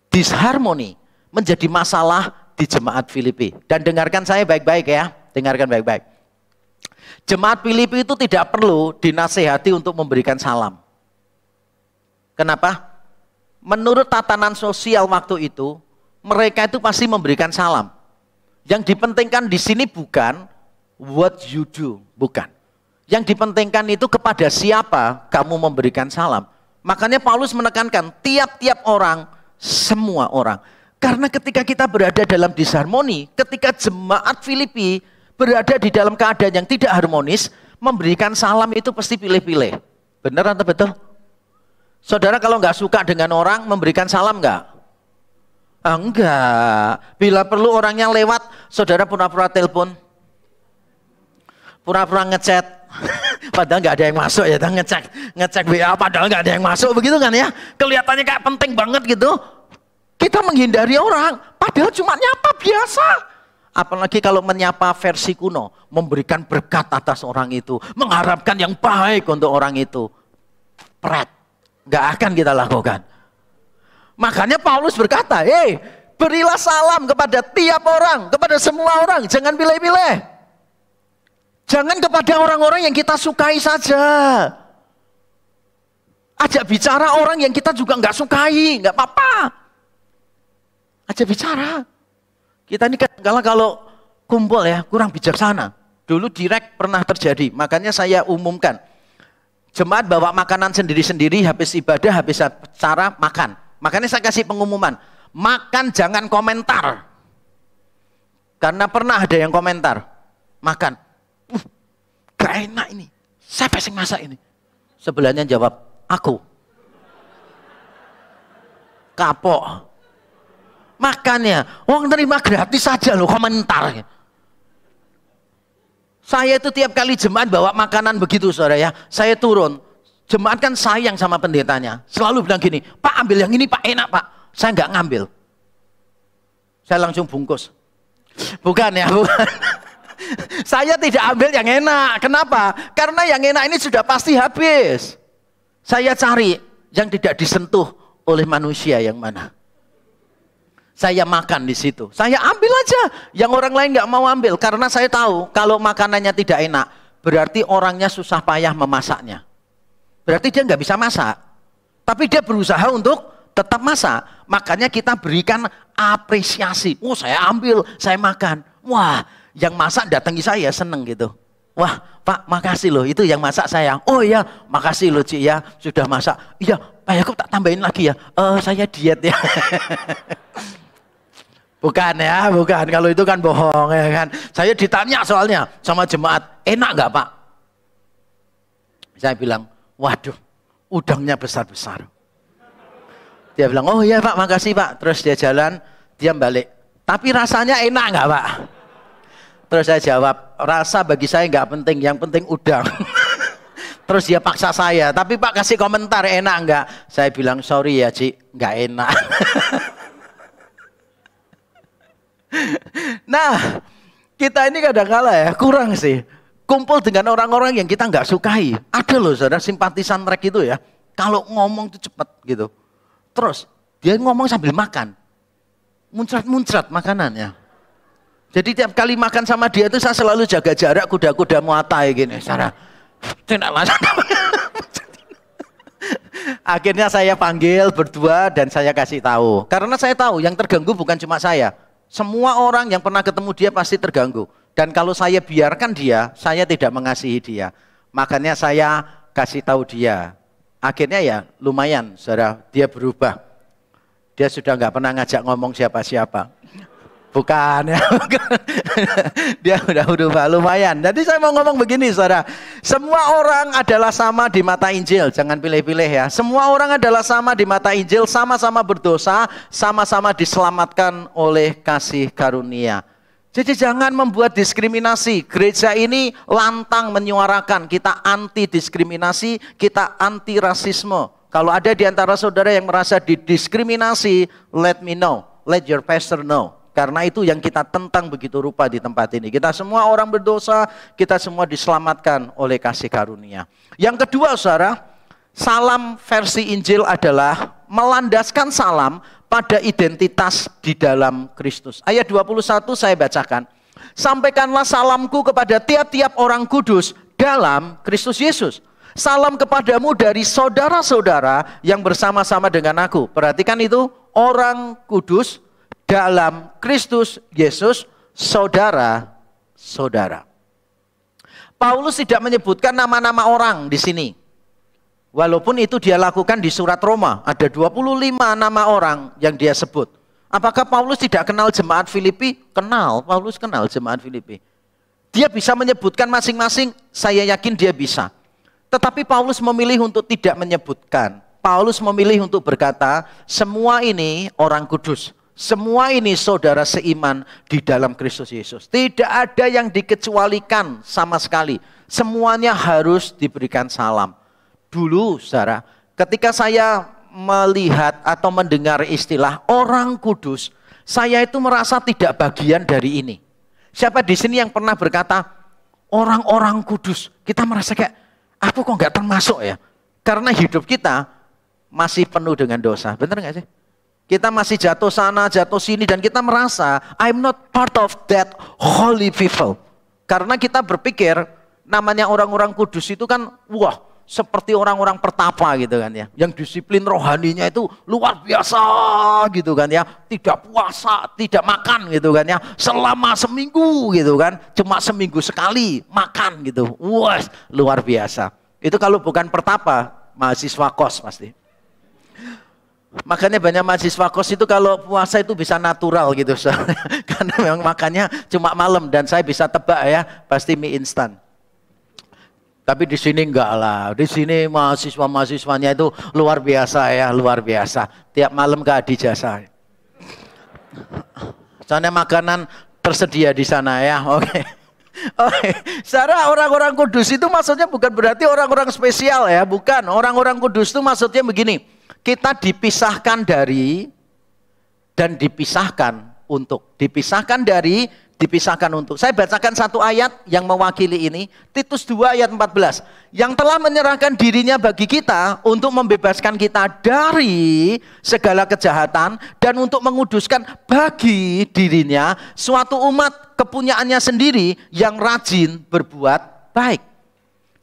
Disharmoni menjadi masalah di jemaat Filipi. Dan dengarkan saya baik-baik ya, dengarkan baik-baik. Jemaat Filipi itu tidak perlu dinasehati untuk memberikan salam. Kenapa? Menurut tatanan sosial waktu itu, mereka itu pasti memberikan salam. Yang dipentingkan di sini bukan what you do, bukan. Yang dipentingkan itu kepada siapa kamu memberikan salam. Makanya Paulus menekankan tiap-tiap orang, semua orang. Karena ketika kita berada dalam disharmoni, ketika jemaat Filipi berada di dalam keadaan yang tidak harmonis, memberikan salam itu pasti pilih-pilih. Benar atau betul? Saudara kalau nggak suka dengan orang, memberikan salam nggak? Enggak. Bila perlu orangnya lewat, saudara pura-pura telepon. pura-pura ngechat, padahal nggak ada yang masuk ya, ngecek WA, padahal nggak ada yang masuk, begitu kan ya? Kelihatannya kayak penting banget gitu. Kita menghindari orang, padahal cuma nyapa biasa. Apalagi kalau menyapa versi kuno, memberikan berkat atas orang itu, mengharapkan yang baik untuk orang itu. Pret, nggak akan kita lakukan. Makanya Paulus berkata, berilah salam kepada tiap orang, kepada semua orang, jangan pilih-pilih. Jangan kepada orang-orang yang kita sukai saja. Ajak bicara orang yang kita juga nggak sukai, nggak apa-apa. Ajak bicara. Kita ini kadang-kadang kalau kumpul ya kurang bijaksana. Dulu direct pernah terjadi, makanya saya umumkan. Jemaat bawa makanan sendiri-sendiri, habis ibadah, habis acara makan. Makanya saya kasih pengumuman, makan jangan komentar. Karena pernah ada yang komentar, makan, gak enak ini, siapa yang masak ini? Sebelahnya jawab, aku. Kapok. Makannya, wong terima gratis saja loh komentar. Saya itu tiap kali jemaat bawa makanan begitu saudara ya, saya turun. Jemaat kan sayang sama pendetanya, selalu bilang gini, Pak ambil yang ini Pak, enak Pak. Saya nggak ngambil, saya langsung bungkus. Bukan ya, bukan. Saya tidak ambil yang enak. Kenapa? Karena yang enak ini sudah pasti habis. Saya cari yang tidak disentuh oleh manusia yang mana. Saya makan di situ. Saya ambil aja yang orang lain nggak mau ambil. Karena saya tahu kalau makanannya tidak enak, berarti orangnya susah payah memasaknya. Berarti dia nggak bisa masak. Tapi dia berusaha untuk tetap masak. Makanya kita berikan apresiasi. Oh saya ambil, saya makan. Wah, yang masak datangi saya seneng gitu. Wah Pak makasih loh, itu yang masak saya. Oh ya makasih loh Cik ya, sudah masak. Iya Pak Yakub tak tambahin lagi ya. Saya diet ya. Bukan ya, bukan. Kalau itu kan bohong ya kan. Saya ditanya soalnya sama jemaat, enak nggak Pak? Saya bilang, waduh, udangnya besar-besar. Dia bilang, oh iya Pak, makasih Pak. Terus dia jalan, dia balik. Tapi rasanya enak nggak Pak? Terus saya jawab, rasa bagi saya nggak penting, yang penting udang. Terus dia paksa saya, tapi Pak kasih komentar enak nggak? Saya bilang, sorry ya Cik, nggak enak. Nah, kita ini kadang-kala ya kurang sih kumpul dengan orang-orang yang kita nggak sukai. Ada loh saudara simpatisan rek itu ya, kalau ngomong tuh cepet gitu. Terus dia ngomong sambil makan, muncrat-muncrat makanannya. Jadi tiap kali makan sama dia itu saya selalu jaga jarak, kuda-kuda muatai gini. Saudara, akhirnya saya panggil berdua dan saya kasih tahu. Karena saya tahu yang terganggu bukan cuma saya. Semua orang yang pernah ketemu dia pasti terganggu. Dan kalau saya biarkan dia, saya tidak mengasihi dia. Makanya saya kasih tahu dia. Akhirnya ya lumayan, saudara, dia berubah. Dia sudah nggak pernah ngajak ngomong siapa-siapa. Bukan ya, bukan. Dia udah berubah, lumayan. Jadi saya mau ngomong begini saudara. Semua orang adalah sama di mata Injil, jangan pilih-pilih ya. Semua orang adalah sama di mata Injil, sama-sama berdosa, sama-sama diselamatkan oleh kasih karunia. Jadi jangan membuat diskriminasi. Gereja ini lantang menyuarakan, kita anti diskriminasi, kita anti rasisme. Kalau ada di antara saudara yang merasa didiskriminasi, let me know, let your pastor know. Karena itu yang kita tentang begitu rupa di tempat ini. Kita semua orang berdosa, kita semua diselamatkan oleh kasih karunia. Yang kedua saudara, salam versi Injil adalah melandaskan salam pada identitas di dalam Kristus. Ayat 21 saya bacakan. Sampaikanlah salamku kepada tiap-tiap orang kudus dalam Kristus Yesus. Salam kepadamu dari saudara-saudara yang bersama-sama dengan aku. Perhatikan itu, orang kudus dalam Kristus Yesus, saudara-saudara. Paulus tidak menyebutkan nama-nama orang di sini. Walaupun itu dia lakukan di surat Roma, ada 25 nama orang yang dia sebut. Apakah Paulus tidak kenal jemaat Filipi? Kenal, Paulus kenal jemaat Filipi. Dia bisa menyebutkan masing-masing, saya yakin dia bisa. Tetapi Paulus memilih untuk tidak menyebutkan. Paulus memilih untuk berkata, semua ini orang kudus. Semua ini saudara seiman di dalam Kristus Yesus. Tidak ada yang dikecualikan sama sekali. Semuanya harus diberikan salam. Dulu saudara, ketika saya melihat atau mendengar istilah orang kudus, saya itu merasa tidak bagian dari ini. Siapa di sini yang pernah berkata, orang-orang kudus? Kita merasa kayak, aku kok nggak termasuk ya? Karena hidup kita masih penuh dengan dosa. Benar nggak sih? Kita masih jatuh sana, jatuh sini, dan kita merasa, I'm not part of that holy people. Karena kita berpikir, namanya orang-orang kudus itu kan, wah, seperti orang-orang pertapa gitu kan ya. Yang disiplin rohaninya itu luar biasa gitu kan ya. Tidak puasa, tidak makan gitu kan ya. Selama seminggu gitu kan. Cuma seminggu sekali makan gitu. Wah, luar biasa. Itu kalau bukan pertapa, mahasiswa kos pasti. Makanya banyak mahasiswa kos itu kalau puasa itu bisa natural gitu. Karena memang makannya cuma malam, dan saya bisa tebak ya, pasti mie instan. Tapi di sini enggak lah. Di sini mahasiswa-mahasiswanya itu luar biasa ya, luar biasa. Tiap malam ke Adi Jasa. Soalnya makanan tersedia di sana ya. Oke. Oke. Secara orang-orang kudus itu maksudnya bukan berarti orang-orang spesial ya, bukan. Orang-orang kudus itu maksudnya begini. Kita dipisahkan dari dan dipisahkan untuk. Dipisahkan dari, dipisahkan untuk. Saya bacakan satu ayat yang mewakili ini. Titus 2 ayat 14. Yang telah menyerahkan dirinya bagi kita untuk membebaskan kita dari segala kejahatan dan untuk menguduskan bagi dirinya suatu umat kepunyaannya sendiri yang rajin berbuat baik.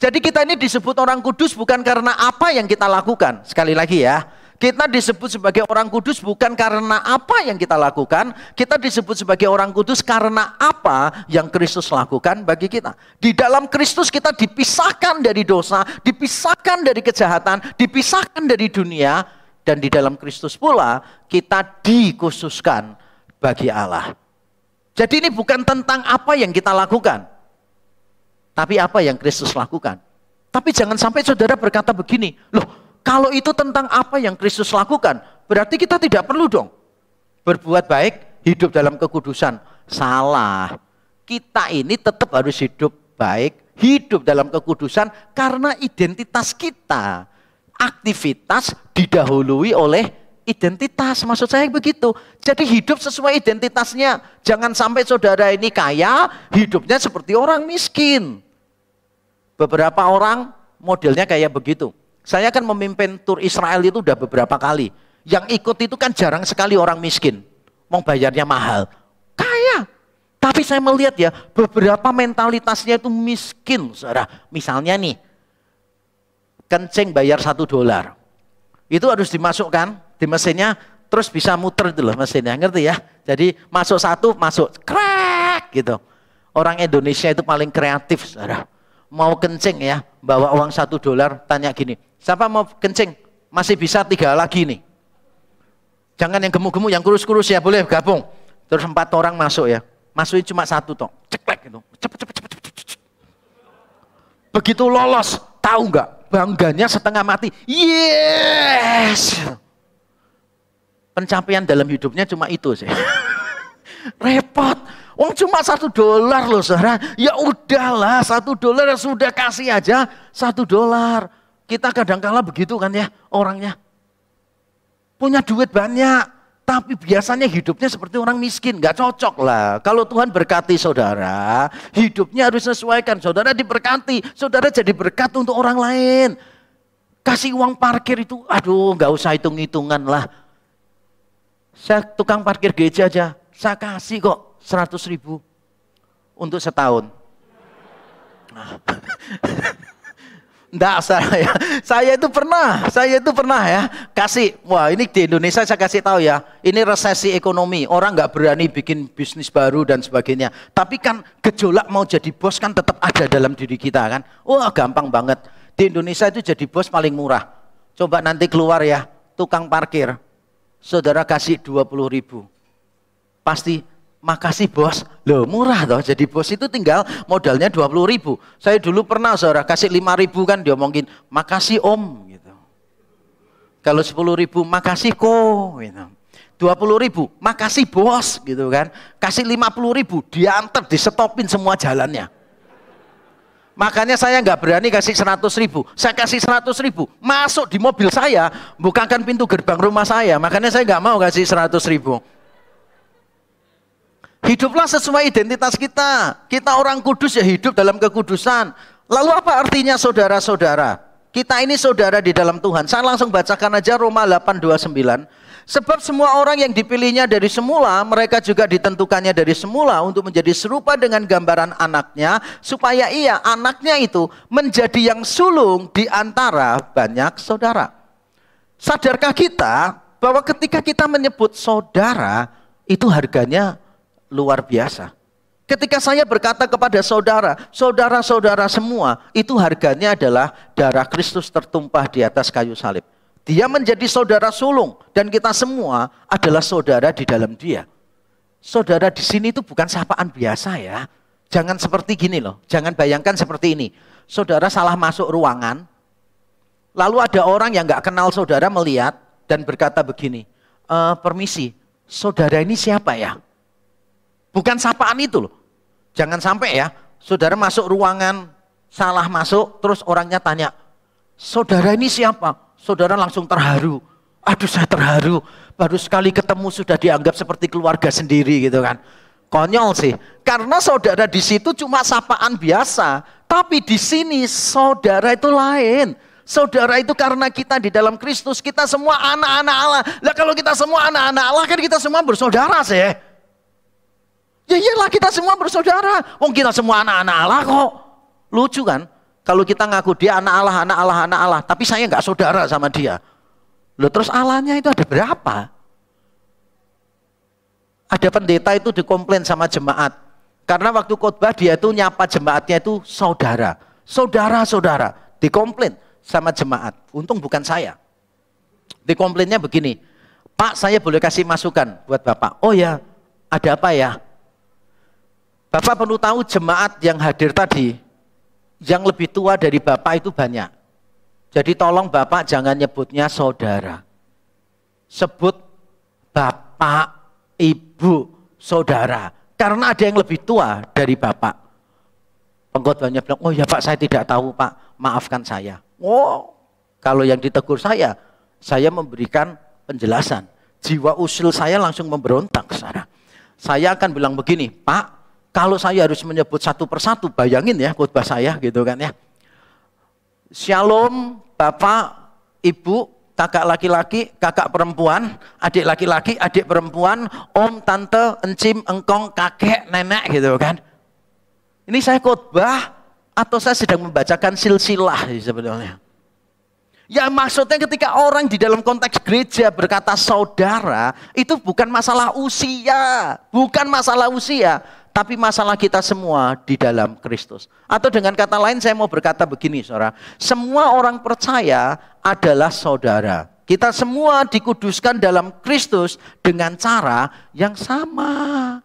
Jadi kita ini disebut orang kudus bukan karena apa yang kita lakukan. Sekali lagi ya, kita disebut sebagai orang kudus bukan karena apa yang kita lakukan. Kita disebut sebagai orang kudus karena apa yang Kristus lakukan bagi kita. Di dalam Kristus kita dipisahkan dari dosa, dipisahkan dari kejahatan, dipisahkan dari dunia. Dan di dalam Kristus pula kita dikhususkan bagi Allah. Jadi ini bukan tentang apa yang kita lakukan, tapi apa yang Kristus lakukan. Tapi jangan sampai saudara berkata begini, loh kalau itu tentang apa yang Kristus lakukan, berarti kita tidak perlu dong berbuat baik, hidup dalam kekudusan. Salah. Kita ini tetap harus hidup baik, hidup dalam kekudusan karena identitas kita. Aktivitas didahului oleh identitas, maksud saya begitu. Jadi hidup sesuai identitasnya. Jangan sampai saudara ini kaya, hidupnya seperti orang miskin. Beberapa orang modelnya kayak begitu. Saya kan memimpin tur Israel itu udah beberapa kali. Yang ikut itu kan jarang sekali orang miskin. Mau bayarnya mahal. Kaya. Tapi saya melihat ya, beberapa mentalitasnya itu miskin, saudara. Misalnya nih, kencing bayar $1. Itu harus dimasukkan di mesinnya, terus bisa muter itu loh mesinnya, ngerti ya? Jadi masuk satu, masuk, krek gitu. Orang Indonesia itu paling kreatif, saudara. Mau kencing ya, bawa uang $1, tanya gini, siapa mau kencing? Masih bisa 3 lagi nih. Jangan yang gemuk-gemuk, yang kurus-kurus ya, boleh gabung. Terus 4 orang masuk ya, masukin cuma 1 toh, ceklek gitu, cepet. Begitu lolos, tahu nggak? Bangganya setengah mati, yes! Pencapaian dalam hidupnya cuma itu sih. Repot. Wong cuma $1 loh saudara. Ya udahlah, $1 sudah kasih aja $1. Kita kadang-kala begitu kan ya orangnya. Punya duit banyak, tapi biasanya hidupnya seperti orang miskin. Gak cocok lah. Kalau Tuhan berkati saudara, hidupnya harus sesuaikan. Saudara diberkati, saudara jadi berkat untuk orang lain. Kasih uang parkir itu, aduh gak usah hitung-hitungan lah. Saya tukang parkir gereja aja, saya kasih kok 100.000 untuk setahun. Enggak, saya itu pernah ya kasih. Wah ini di Indonesia saya kasih tahu ya, ini resesi ekonomi, orang nggak berani bikin bisnis baru dan sebagainya. Tapi kan gejolak mau jadi bos kan tetap ada dalam diri kita kan. Wah gampang banget. Di Indonesia itu jadi bos paling murah. Coba nanti keluar ya, tukang parkir, saudara kasih 20.000, pasti makasih bos, loh murah toh. Jadi bos itu tinggal modalnya 20.000. Saya dulu pernah saudara kasih 5.000 kan diomongin, makasih om gitu. Kalau 10.000 makasih kok gitu. 20.000, makasih bos gitu kan. Kasih 50.000, diantar, disetopin semua jalannya. Makanya saya nggak berani kasih 100.000. Saya kasih 100.000, masuk di mobil saya, bukakan pintu gerbang rumah saya. Makanya saya nggak mau kasih 100.000. Hiduplah sesuai identitas kita. Kita orang kudus ya hidup dalam kekudusan. Lalu apa artinya saudara-saudara? Kita ini saudara di dalam Tuhan. Saya langsung bacakan aja Roma 8:29. Sebab semua orang yang dipilihnya dari semula, mereka juga ditentukannya dari semula untuk menjadi serupa dengan gambaran anaknya, supaya ia, anaknya itu, menjadi yang sulung di antara banyak saudara. Sadarkah kita bahwa ketika kita menyebut saudara, itu harganya luar biasa. Ketika saya berkata kepada saudara, saudara-saudara semua, itu harganya adalah darah Kristus tertumpah di atas kayu salib. Dia menjadi saudara sulung dan kita semua adalah saudara di dalam dia. Saudara di sini itu bukan sapaan biasa ya. Jangan seperti gini loh, jangan bayangkan seperti ini. Saudara salah masuk ruangan, lalu ada orang yang gak kenal saudara melihat dan berkata begini, permisi, saudara ini siapa ya? Bukan sapaan itu loh. Jangan sampai ya, saudara masuk ruangan, salah masuk, terus orangnya tanya, saudara ini siapa? Saudara langsung terharu. Aduh saya terharu, baru sekali ketemu sudah dianggap seperti keluarga sendiri gitu kan. Konyol sih, karena saudara di situ cuma sapaan biasa. Tapi di sini saudara itu lain. Saudara itu karena kita di dalam Kristus, kita semua anak-anak Allah. Lah kalau kita semua anak-anak Allah kan kita semua bersaudara sih. Ya iyalah kita semua bersaudara. Wong kita semua anak-anak Allah kok. Lucu kan? Kalau kita ngaku dia anak Allah, anak Allah, anak Allah. Tapi saya nggak saudara sama dia. Loh terus Allahnya itu ada berapa? Ada pendeta itu dikomplain sama jemaat. Karena waktu khotbah dia itu nyapa jemaatnya itu saudara. Saudara-saudara. Dikomplain sama jemaat. Untung bukan saya. Dikomplainnya begini. Pak saya boleh kasih masukan buat Bapak. Oh ya, ada apa ya? Bapak perlu tahu jemaat yang hadir tadi, yang lebih tua dari Bapak itu banyak. Jadi tolong Bapak jangan nyebutnya saudara. Sebut Bapak, Ibu, saudara. Karena ada yang lebih tua dari Bapak. Pengkhotbahnya bilang, oh ya Pak saya tidak tahu Pak, maafkan saya. Oh, kalau yang ditegur saya memberikan penjelasan. Jiwa usil saya langsung memberontak. Saya akan bilang begini, Pak, kalau saya harus menyebut satu persatu, bayangin ya khotbah saya gitu kan ya. Shalom, Bapak, Ibu, kakak laki-laki, kakak perempuan, adik laki-laki, adik perempuan, om, tante, encim, engkong, kakek, nenek gitu kan. Ini saya khotbah atau saya sedang membacakan silsilah sebetulnya. Ya maksudnya ketika orang di dalam konteks gereja berkata saudara, itu bukan masalah usia, tapi masalah kita semua di dalam Kristus. Atau dengan kata lain saya mau berkata begini saudara, semua orang percaya adalah saudara. Kita semua dikuduskan dalam Kristus dengan cara yang sama.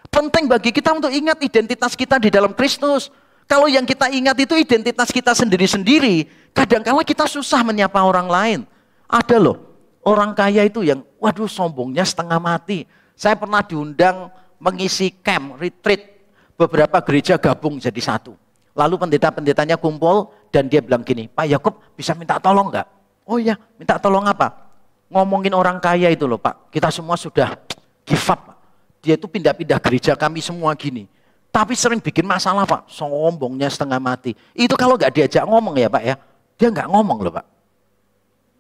Penting bagi kita untuk ingat identitas kita di dalam Kristus. Kalau yang kita ingat itu identitas kita sendiri-sendiri, kadang-kala kita susah menyapa orang lain. Ada loh, orang kaya itu yang waduh sombongnya setengah mati. Saya pernah diundang mengisi camp, retreat, beberapa gereja gabung jadi satu. Lalu pendeta-pendetanya kumpul dan dia bilang gini, Pak Yakub bisa minta tolong nggak? Oh iya, minta tolong apa? Ngomongin orang kaya itu loh Pak, kita semua sudah give up Pak. Dia itu pindah-pindah gereja kami semua gini. Tapi sering bikin masalah Pak, sombongnya setengah mati. Itu kalau nggak diajak ngomong ya Pak ya, dia nggak ngomong loh Pak.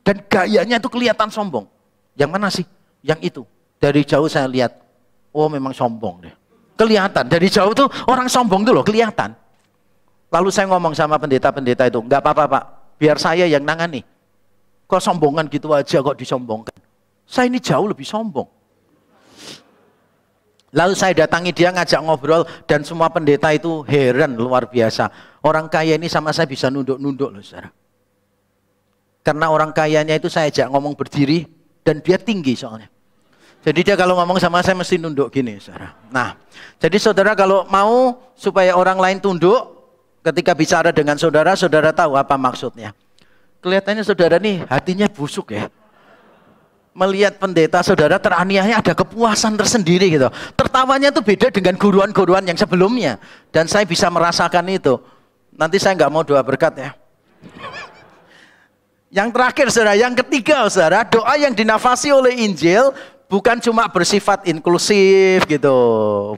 Dan gayanya itu kelihatan sombong. Yang mana sih? Yang itu. Dari jauh saya lihat, oh memang sombong deh. Kelihatan, dari jauh tuh orang sombong tuh loh, kelihatan. Lalu saya ngomong sama pendeta-pendeta itu, nggak apa-apa Pak, biar saya yang nangani. Kok sombongan gitu aja kok disombongkan. Saya ini jauh lebih sombong. Lalu saya datangi dia ngajak ngobrol dan semua pendeta itu heran luar biasa. Orang kaya ini sama saya bisa nunduk-nunduk loh saudara. Karena orang kayanya itu saya ajak ngomong berdiri dan dia tinggi soalnya. Jadi dia kalau ngomong sama saya mesti nunduk gini saudara. Nah, jadi saudara kalau mau supaya orang lain tunduk ketika bicara dengan saudara, saudara tahu apa maksudnya. Kelihatannya saudara nih hatinya busuk ya. melihat pendeta saudara teraniaya ada kepuasan tersendiri gitu. Tertawanya itu beda dengan guruan-guruan yang sebelumnya. Dan saya bisa merasakan itu. Nanti saya nggak mau doa berkat ya. Yang terakhir saudara, yang ketiga saudara, doa yang dinafasi oleh Injil bukan cuma bersifat inklusif gitu.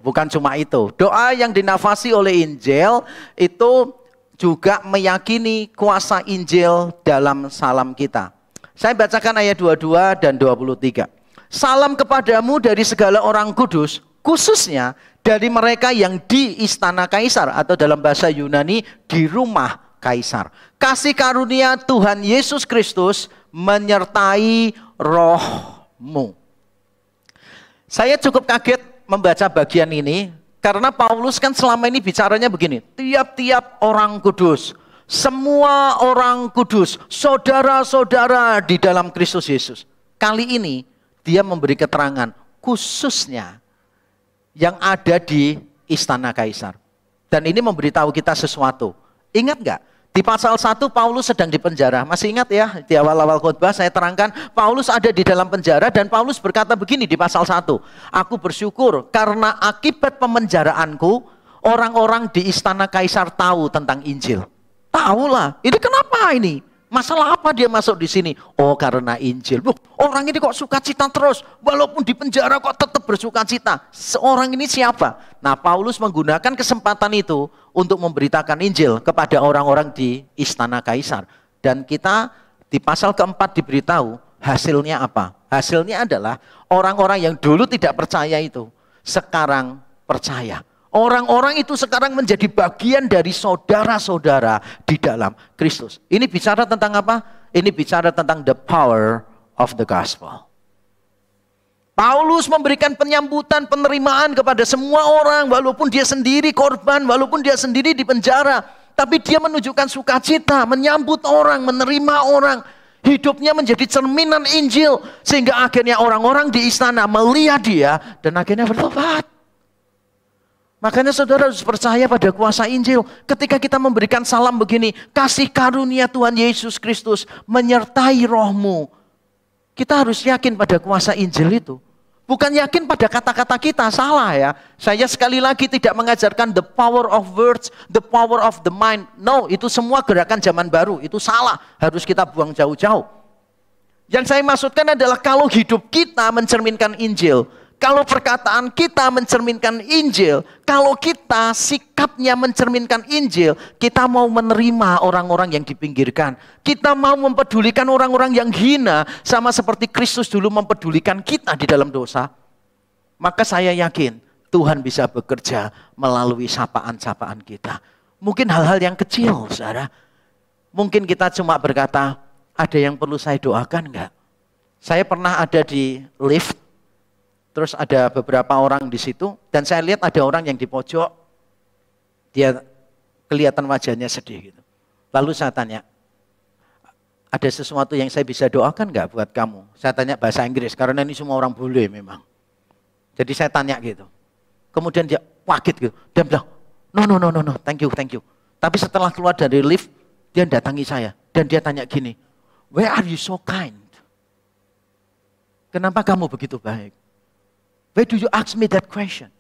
Bukan cuma itu. Doa yang dinafasi oleh Injil itu juga meyakini kuasa Injil dalam salam kita. Saya bacakan ayat 22 dan 23. Salam kepadamu dari segala orang kudus, khususnya dari mereka yang di istana Kaisar, atau dalam bahasa Yunani di rumah Kaisar. Kasih karunia Tuhan Yesus Kristus menyertai rohmu. Saya cukup kaget membaca bagian ini, karena Paulus kan selama ini bicaranya begini, tiap-tiap orang kudus. Semua orang kudus, saudara-saudara di dalam Kristus Yesus. Kali ini dia memberi keterangan khususnya yang ada di istana Kaisar. Dan ini memberitahu kita sesuatu. Ingat gak? Di pasal 1 Paulus sedang dipenjara. Masih ingat ya? Di awal-awal khotbah saya terangkan Paulus ada di dalam penjara dan Paulus berkata begini di pasal 1. Aku bersyukur karena akibat pemenjaraanku orang-orang di istana Kaisar tahu tentang Injil. Tahu lah, ini kenapa ini? Masalah apa dia masuk di sini? Oh, karena Injil. Loh, orang ini kok sukacita terus, walaupun di penjara kok tetap bersukacita. Seorang ini siapa? Nah, Paulus menggunakan kesempatan itu untuk memberitakan Injil kepada orang-orang di istana Kaisar. Dan kita di pasal keempat diberitahu hasilnya apa? Hasilnya adalah orang-orang yang dulu tidak percaya itu sekarang percaya. Orang-orang itu sekarang menjadi bagian dari saudara-saudara di dalam Kristus. Ini bicara tentang apa? Ini bicara tentang the power of the gospel. Paulus memberikan penyambutan, penerimaan kepada semua orang, walaupun dia sendiri korban, walaupun dia sendiri di penjara. Tapi dia menunjukkan sukacita, menyambut orang, menerima orang. Hidupnya menjadi cerminan Injil. Sehingga akhirnya orang-orang di istana melihat dia dan akhirnya bertobat. Makanya saudara harus percaya pada kuasa Injil. Ketika kita memberikan salam begini, kasih karunia Tuhan Yesus Kristus menyertai rohmu. Kita harus yakin pada kuasa Injil itu. Bukan yakin pada kata-kata kita, salah ya. Saya sekali lagi tidak mengajarkan the power of words, the power of the mind. No, itu semua gerakan zaman baru, itu salah. Harus kita buang jauh-jauh. Yang saya maksudkan adalah kalau hidup kita mencerminkan Injil, kalau perkataan kita mencerminkan Injil, kalau kita sikapnya mencerminkan Injil, kita mau menerima orang-orang yang dipinggirkan. Kita mau mempedulikan orang-orang yang hina, sama seperti Kristus dulu mempedulikan kita di dalam dosa. Maka saya yakin Tuhan bisa bekerja melalui sapaan-sapaan kita. Mungkin hal-hal yang kecil, saudara. Mungkin kita cuma berkata, ada yang perlu saya doakan enggak? Saya pernah ada di lift. Terus ada beberapa orang di situ dan saya lihat ada orang yang di pojok, dia kelihatan wajahnya sedih gitu. Lalu saya tanya, ada sesuatu yang saya bisa doakan nggak buat kamu? Saya tanya bahasa Inggris karena ini semua orang bule memang. Jadi saya tanya gitu. Kemudian dia kaget gitu. Dia bilang, no, thank you. Tapi setelah keluar dari lift, dia datangi saya dan dia tanya gini, why are you so kind? Kenapa kamu begitu baik? Why do you ask me that question?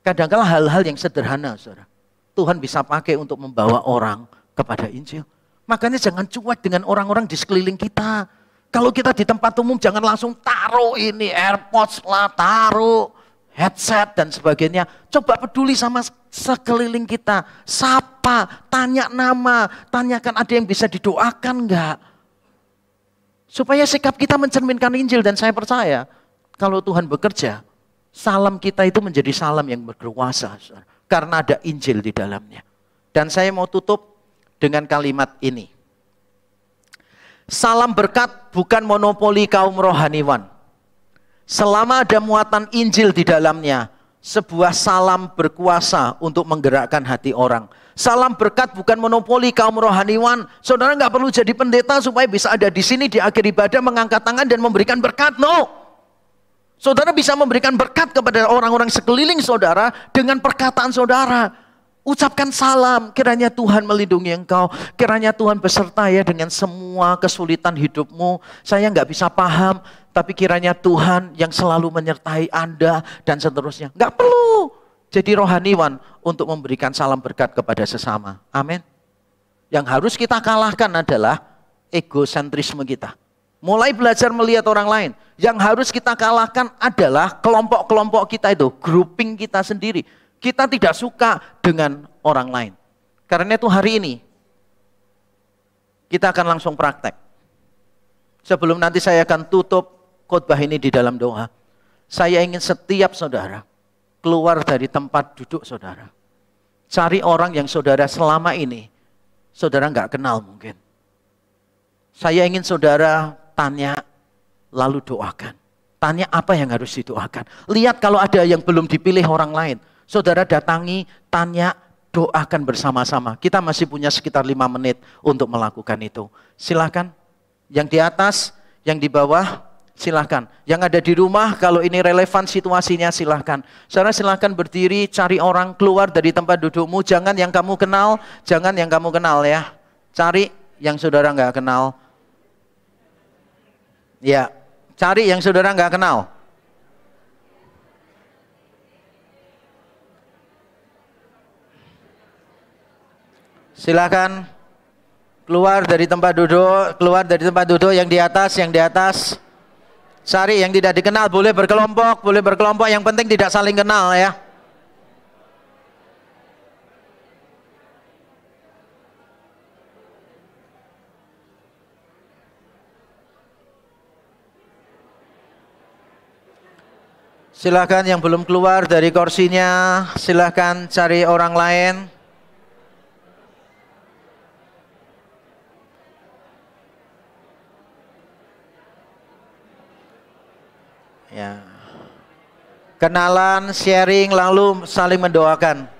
Kadang-kadang hal-hal yang sederhana, saudara, Tuhan bisa pakai untuk membawa orang kepada Injil. Makanya jangan cuek dengan orang-orang di sekeliling kita. Kalau kita di tempat umum jangan langsung taruh ini AirPods lah, taruh headset dan sebagainya. Coba peduli sama sekeliling kita. Sapa, tanya nama, tanyakan ada yang bisa didoakan enggak. Supaya sikap kita mencerminkan Injil dan saya percaya kalau Tuhan bekerja, salam kita itu menjadi salam yang berkuasa. Karena ada Injil di dalamnya. Dan saya mau tutup dengan kalimat ini. Salam berkat bukan monopoli kaum rohaniwan. Selama ada muatan Injil di dalamnya, sebuah salam berkuasa untuk menggerakkan hati orang. Salam berkat bukan monopoli kaum rohaniwan. Saudara nggak perlu jadi pendeta supaya bisa ada di sini di akhir ibadah mengangkat tangan dan memberikan berkat. No. Saudara bisa memberikan berkat kepada orang-orang sekeliling saudara dengan perkataan saudara. Ucapkan salam, kiranya Tuhan melindungi engkau, kiranya Tuhan beserta ya dengan semua kesulitan hidupmu. Saya nggak bisa paham, tapi kiranya Tuhan yang selalu menyertai Anda dan seterusnya. Nggak perlu jadi rohaniwan untuk memberikan salam berkat kepada sesama. Amin. Yang harus kita kalahkan adalah egosentrisme kita. Mulai belajar melihat orang lain. Yang harus kita kalahkan adalah kelompok-kelompok kita itu, grouping kita sendiri. Kita tidak suka dengan orang lain. Karena itu hari ini kita akan langsung praktek. Sebelum nanti saya akan tutup khotbah ini di dalam doa. Saya ingin setiap saudara keluar dari tempat duduk saudara. Cari orang yang saudara selama ini saudara nggak kenal mungkin. Saya ingin saudara tanya lalu doakan. Tanya apa yang harus didoakan. Lihat kalau ada yang belum dipilih orang lain. Saudara datangi, tanya, doakan bersama-sama. Kita masih punya sekitar 5 menit untuk melakukan itu. Silakan. Yang di atas, yang di bawah, silakan. Yang ada di rumah, kalau ini relevan situasinya, silakan. Saudara silakan berdiri, cari orang keluar dari tempat dudukmu. Jangan yang kamu kenal, jangan yang kamu kenal ya. Cari yang saudara nggak kenal. Ya, cari yang saudara nggak kenal. Silakan keluar dari tempat duduk, yang di atas. Cari yang tidak dikenal, boleh berkelompok, yang penting tidak saling kenal ya. Silakan yang belum keluar dari kursinya, silakan cari orang lain. Ya. Kenalan, sharing, lalu saling mendoakan.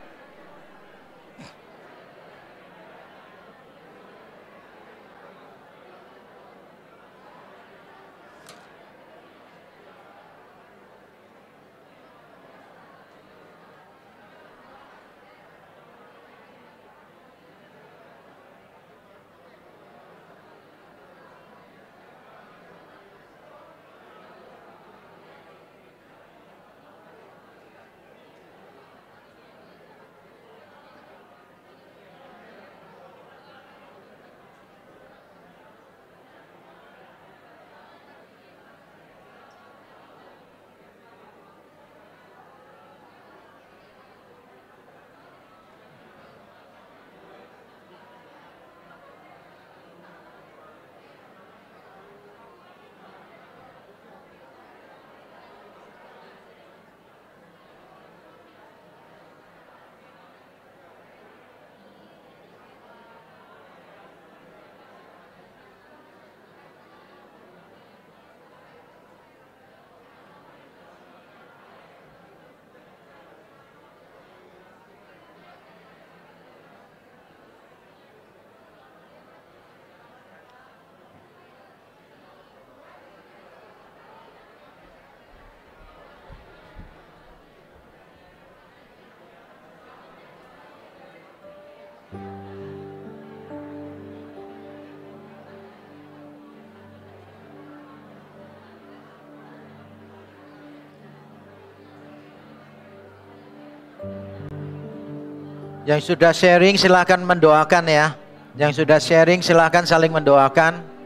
Yang sudah sharing silakan mendoakan ya. Yang sudah sharing silakan saling mendoakan.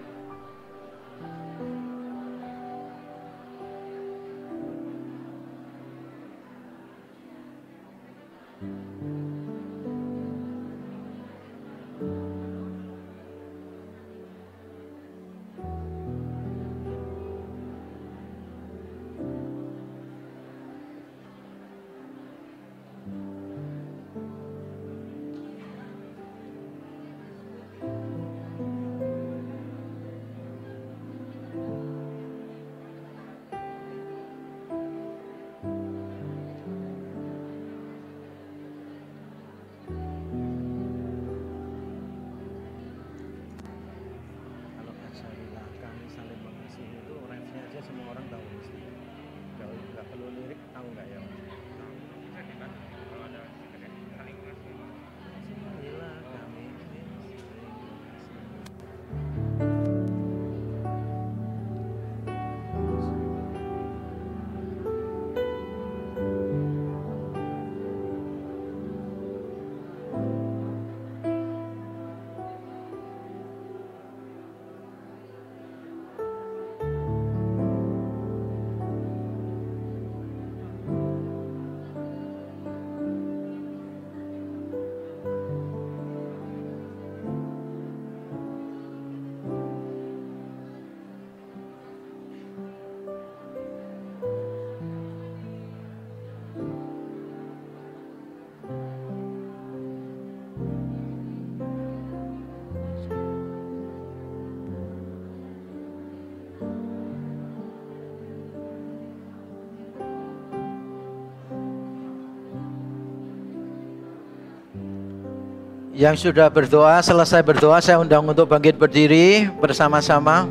Yang sudah berdoa, selesai berdoa, saya undang untuk bangkit berdiri bersama-sama.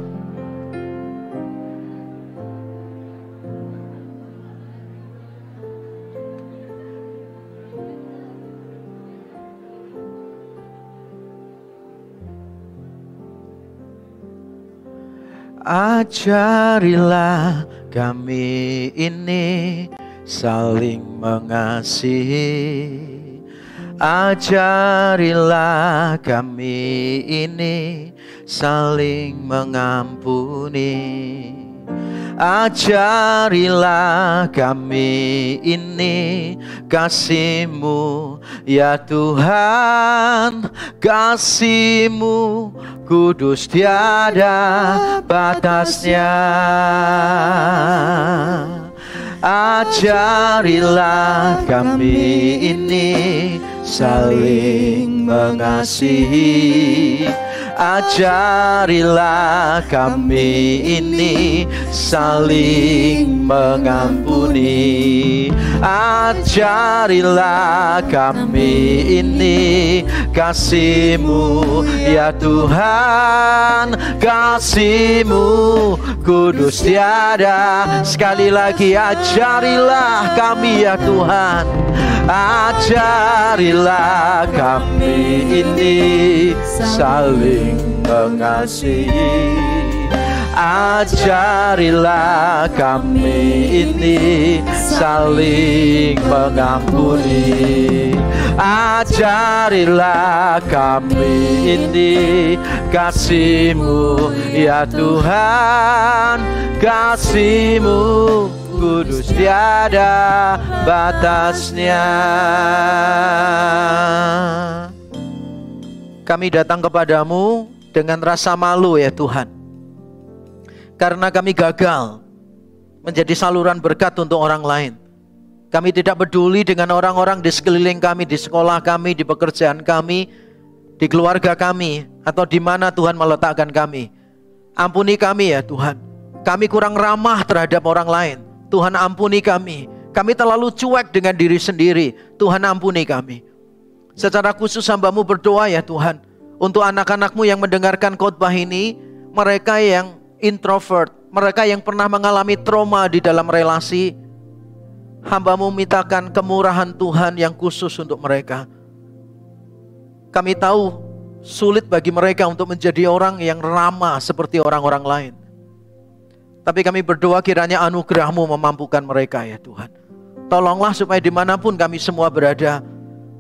Ajarilah kami ini saling mengasihi. Ajarilah kami ini saling mengampuni. Ajarilah kami ini kasih-Mu ya Tuhan, kasih-Mu kudus tiada batasnya. Ajarilah kami ini saling mengasihi. Ajarilah kami ini saling mengampuni. Ajarilah kami ini kasih-Mu ya Tuhan, kasih-Mu kudus tiada. Sekali lagi, ajarilah kami ya Tuhan, ajarilah kami ini saling mengasihi. Ajarilah kami ini saling mengampuni. Ajarilah kami ini kasih-Mu ya Tuhan, kasih-Mu kudus tiada batasnya. Kami datang kepadamu dengan rasa malu ya Tuhan, karena kami gagal menjadi saluran berkat untuk orang lain. Kami tidak peduli dengan orang-orang di sekeliling kami, di sekolah kami, di pekerjaan kami, di keluarga kami, atau di mana Tuhan meletakkan kami. Ampuni kami ya Tuhan, kami kurang ramah terhadap orang lain. Tuhan ampuni kami. Kami terlalu cuek dengan diri sendiri. Tuhan ampuni kami. Secara khusus hamba-Mu berdoa ya Tuhan, untuk anak-anak-Mu yang mendengarkan khotbah ini, mereka yang introvert, mereka yang pernah mengalami trauma di dalam relasi, hamba-Mu mintakan kemurahan Tuhan yang khusus untuk mereka. Kami tahu sulit bagi mereka untuk menjadi orang yang ramah seperti orang-orang lain. Tapi kami berdoa kiranya anugerah-Mu memampukan mereka ya Tuhan. Tolonglah supaya dimanapun kami semua berada,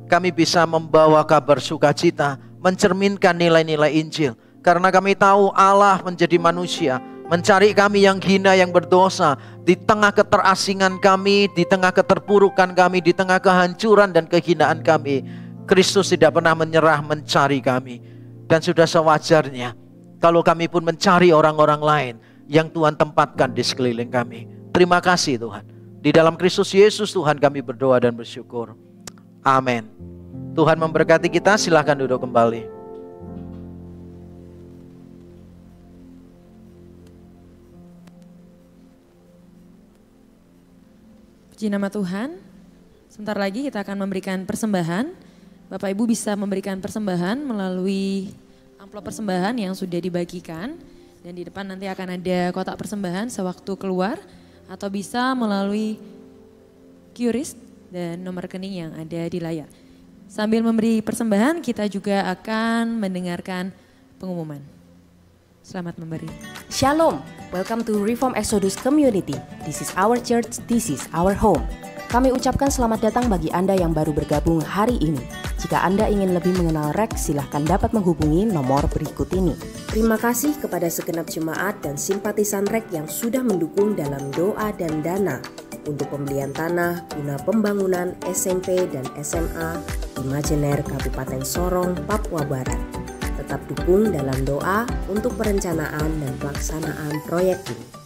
kami bisa membawa kabar sukacita, mencerminkan nilai-nilai Injil. Karena kami tahu Allah menjadi manusia, mencari kami yang hina, yang berdosa. Di tengah keterasingan kami, di tengah keterpurukan kami, di tengah kehancuran dan kehinaan kami, Kristus tidak pernah menyerah mencari kami. Dan sudah sewajarnya kalau kami pun mencari orang-orang lain yang Tuhan tempatkan di sekeliling kami. Terima kasih Tuhan. Di dalam Kristus Yesus Tuhan kami berdoa dan bersyukur. Amin. Tuhan memberkati kita, silakan duduk kembali. Puji nama Tuhan. Sebentar lagi kita akan memberikan persembahan. Bapak Ibu bisa memberikan persembahan melalui amplop persembahan yang sudah dibagikan. Dan di depan nanti akan ada kotak persembahan sewaktu keluar. Atau bisa melalui QRIS dan nomor rekening yang ada di layar. Sambil memberi persembahan, kita juga akan mendengarkan pengumuman. Selamat memberi. Shalom, welcome to Reform Exodus Community. This is our church, this is our home. Kami ucapkan selamat datang bagi Anda yang baru bergabung hari ini. Jika Anda ingin lebih mengenal REK, silahkan dapat menghubungi nomor berikut ini. Terima kasih kepada segenap jemaat dan simpatisan REK yang sudah mendukung dalam doa dan dana untuk pembelian tanah guna pembangunan SMP dan SMA di Majener, Kabupaten Sorong, Papua Barat. Tetap dukung dalam doa untuk perencanaan dan pelaksanaan proyek ini.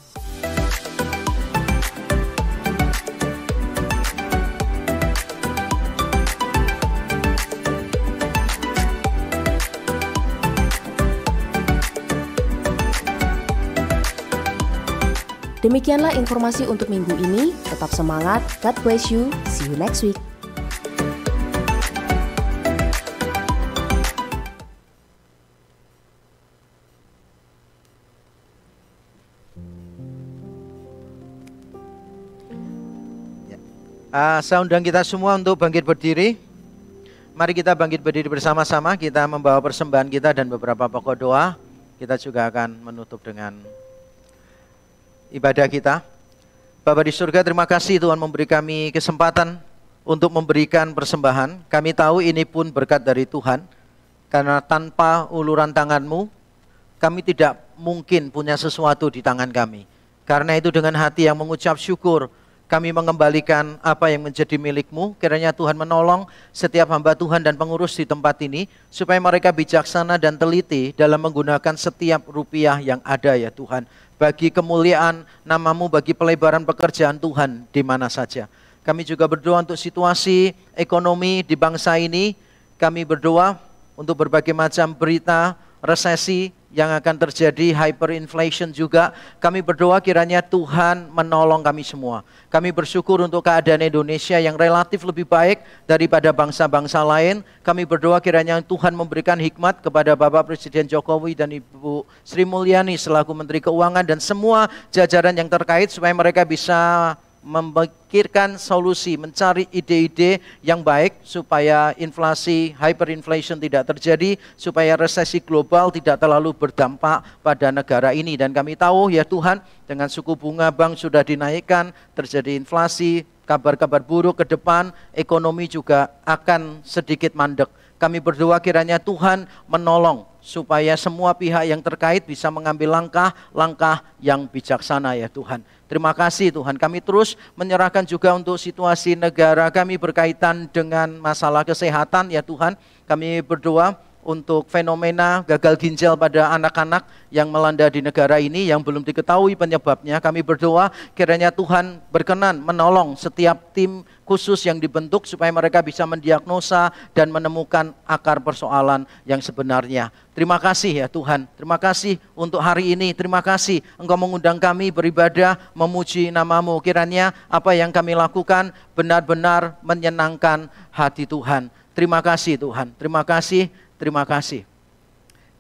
Demikianlah informasi untuk minggu ini. Tetap semangat, God bless you, see you next week. Saya undang kita semua untuk bangkit berdiri. Mari kita bangkit berdiri bersama-sama. Kita membawa persembahan kita dan beberapa pokok doa. Kita juga akan menutup dengan ibadah kita. Bapa di surga, terima kasih Tuhan memberi kami kesempatan untuk memberikan persembahan. Kami tahu ini pun berkat dari Tuhan. Karena tanpa uluran tangan-Mu, kami tidak mungkin punya sesuatu di tangan kami. Karena itu dengan hati yang mengucap syukur, kami mengembalikan apa yang menjadi milik-Mu. Kiranya Tuhan menolong setiap hamba Tuhan dan pengurus di tempat ini, supaya mereka bijaksana dan teliti dalam menggunakan setiap rupiah yang ada ya Tuhan. Bagi kemuliaan nama-Mu, bagi pelebaran pekerjaan Tuhan di mana saja. Kami juga berdoa untuk situasi ekonomi di bangsa ini. Kami berdoa untuk berbagai macam berita, resesi yang akan terjadi, hyperinflation juga. Kami berdoa kiranya Tuhan menolong kami semua. Kami bersyukur untuk keadaan Indonesia yang relatif lebih baik daripada bangsa-bangsa lain. Kami berdoa kiranya Tuhan memberikan hikmat kepada Bapak Presiden Jokowi dan Ibu Sri Mulyani selaku Menteri Keuangan dan semua jajaran yang terkait supaya mereka bisa memikirkan solusi, mencari ide-ide yang baik supaya inflasi, hyperinflation tidak terjadi, supaya resesi global tidak terlalu berdampak pada negara ini. Dan kami tahu ya Tuhan, dengan suku bunga bank sudah dinaikkan, terjadi inflasi, kabar-kabar buruk ke depan, ekonomi juga akan sedikit mandek. Kami berdoa kiranya Tuhan menolong supaya semua pihak yang terkait bisa mengambil langkah-langkah yang bijaksana ya Tuhan. Terima kasih Tuhan, kami terus menyerahkan juga untuk situasi negara kami berkaitan dengan masalah kesehatan ya Tuhan. Kami berdoa untuk fenomena gagal ginjal pada anak-anak yang melanda di negara ini yang belum diketahui penyebabnya. Kami berdoa kiranya Tuhan berkenan menolong setiap tim khusus yang dibentuk supaya mereka bisa mendiagnosa dan menemukan akar persoalan yang sebenarnya. Terima kasih ya Tuhan, terima kasih untuk hari ini, terima kasih Engkau mengundang kami beribadah, memuji nama-Mu. Kiranya apa yang kami lakukan benar-benar menyenangkan hati Tuhan. Terima kasih Tuhan, terima kasih, terima kasih.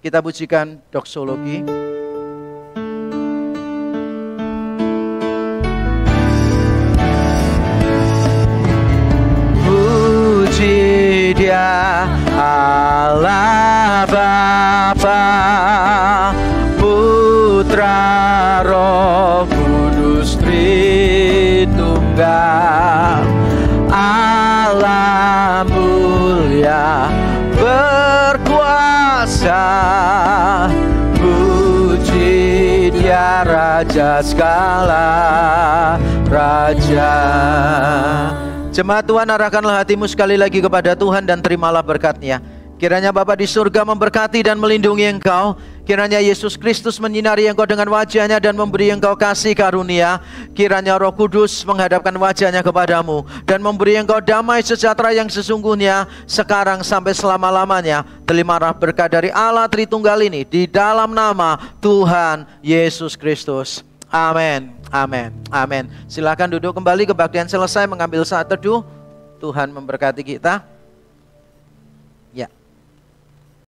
Kita pujikan doksologi. Puji Dia Allah Bapa, Putra Roh Kudus Tritunggal, Allah mulia berkuasa. Puji Dia Raja segala raja. Jemaat Tuhan, arahkanlah hatimu sekali lagi kepada Tuhan dan terimalah berkat-Nya. Kiranya Bapa di surga memberkati dan melindungi engkau. Kiranya Yesus Kristus menyinari engkau dengan wajah-Nya dan memberi engkau kasih karunia. Kiranya Roh Kudus menghadapkan wajah-Nya kepadamu dan memberi engkau damai sejahtera yang sesungguhnya sekarang sampai selama-lamanya. Terimalah berkat dari Allah Tritunggal ini di dalam nama Tuhan Yesus Kristus. Amin, amin, amin. Silakan duduk kembali, kebaktian selesai, mengambil saat teduh. Tuhan memberkati kita.